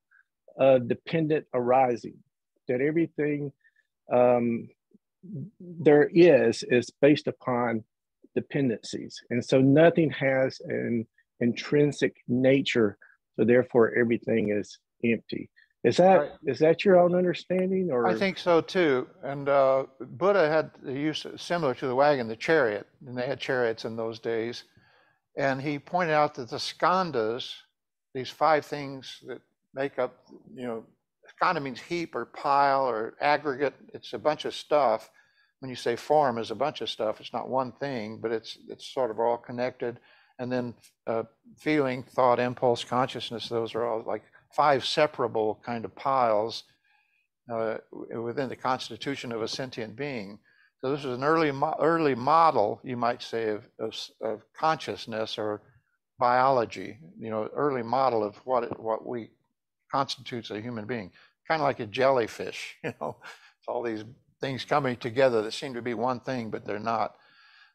of dependent arising, that everything there is based upon dependencies. And so nothing has an intrinsic nature, so therefore everything is empty. Is that your own understanding? Or I think so too. And Buddha had the use similar to the wagon, the chariot, and they had chariots in those days. And he pointed out that the skandhas, these 5 things that make up, skandha means heap or pile or aggregate. It's a bunch of stuff. When you say form is a bunch of stuff, it's not one thing, but it's sort of all connected. And then feeling, thought, impulse, consciousness, those are all like 5 separable kind of piles within the constitution of a sentient being. So this is an early model, you might say, of consciousness or biology. Early model of what we constitutes a human being. Kind of like a jellyfish. It's all these things coming together that seem to be one thing, but they're not.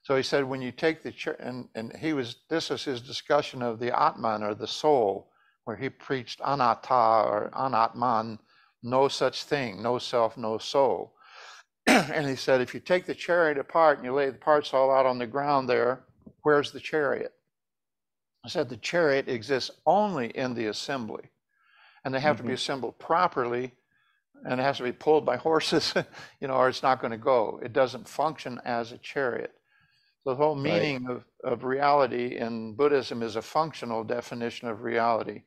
So he said, when you take and this was his discussion of the Atman or the soul, where he preached anatta or anatman, no such thing, no self, no soul. And he said, if you take the chariot apart and you lay the parts all out on the ground there, where's the chariot? I said, the chariot exists only in the assembly, and they have to be assembled properly, and it has to be pulled by horses, or it's not going to go. It doesn't function as a chariot. The whole meaning of reality in Buddhism is a functional definition of reality.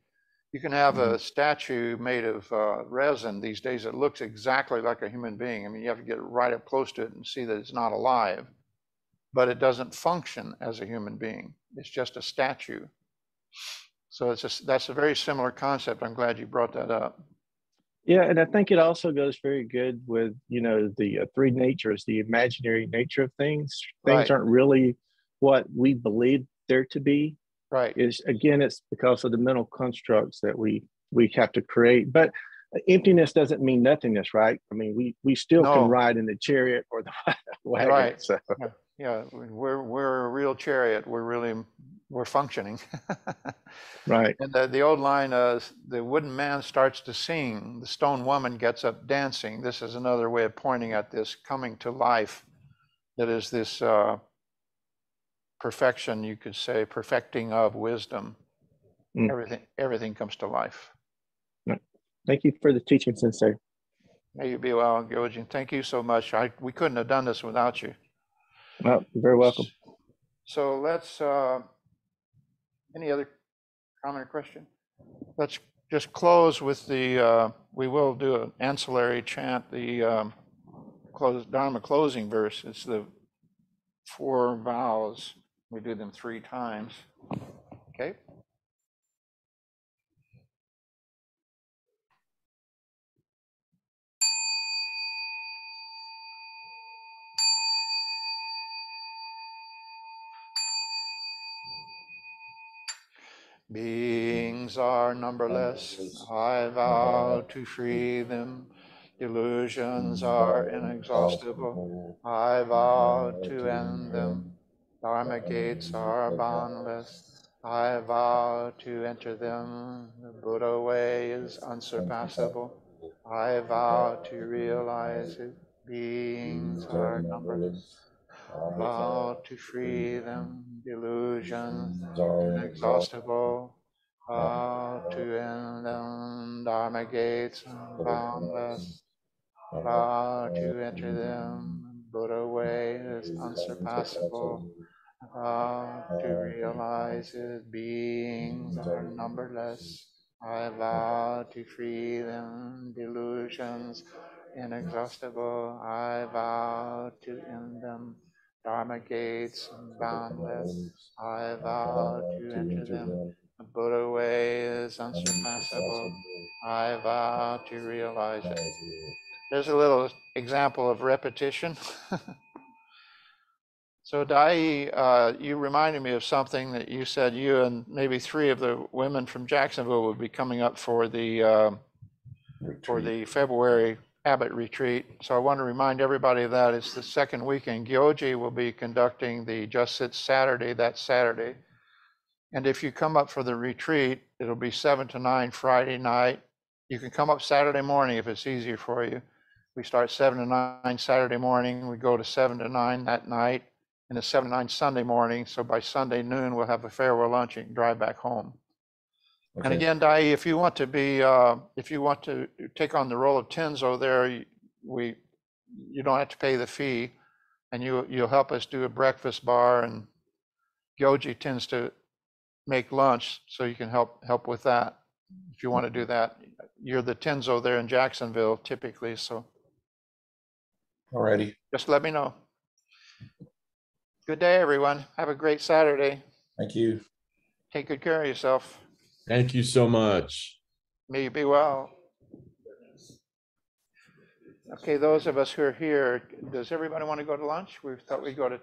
You can have a statue made of resin these days that looks exactly like a human being. I mean, you have to get right up close to it and see that it's not alive, but it doesn't function as a human being. It's just a statue. So that's a very similar concept. I'm glad you brought that up. Yeah, and I think it also goes very good with, the 3 natures, the imaginary nature of things. Things aren't really what we believe there to be. Right. It's because of the mental constructs that we have to create. But emptiness doesn't mean nothingness, right? I mean, we still can ride in the chariot or the wagon. Right. So. Yeah, we're a real chariot. We're functioning. Right. And the old line is, the wooden man starts to sing, the stone woman gets up dancing. This is another way of pointing at this coming to life. That is this perfection, you could say, perfecting of wisdom. Everything comes to life. Thank you for the teaching, Sensei. May you be well, Gyojin. Thank you so much. We couldn't have done this without you. Well, you're very welcome. So let's, any other comment or question? Let's just close with we will do an ancillary chant, the Dharma closing verse. It's the 4 vows. We do them 3 times. Okay? Beings are numberless, I vow to free them. Illusions are inexhaustible, I vow to end them. Dharma gates are boundless, I vow to enter them. The Buddha way is unsurpassable, I vow to realize it. Beings are numberless, vow to free them. Illusions inexhaustible, Vow to end them, Dharma gates boundless. Vow to enter them, Buddha way is unsurpassable. Vow to realize his beings are numberless. I vow to free them, delusions inexhaustible. I vow to end them, Dharma gates boundless. I vow to enter them, the Buddha way is unsurpassable. I vow to realize it. There's a little example of repetition. So Dai, you reminded me of something that you said you and maybe 3 of the women from Jacksonville would be coming up for the February Abbot retreat. So I want to remind everybody of that. It's the second weekend. Gyoji will be conducting the Just Sit Saturday that Saturday. And if you come up for the retreat, it'll be 7 to 9 Friday night. You can come up Saturday morning if it's easier for you. We start 7 to 9 Saturday morning. We go to 7 to 9 that night. And it's 7 to 9 Sunday morning. So by Sunday noon, we'll have a farewell lunch and drive back home. Okay. And again, Dai, if you want to take on the role of Tenzo there, you don't have to pay the fee, and you'll help us do a breakfast bar, and Gyoji tends to make lunch, so you can help with that if you want to do that. You're the Tenzo there in Jacksonville typically, so. Alrighty. Just let me know. Good day, everyone. Have a great Saturday. Thank you. Take good care of yourself. Thank you so much. May you be well. Okay, those of us who are here, does everybody want to go to lunch? We thought we'd go to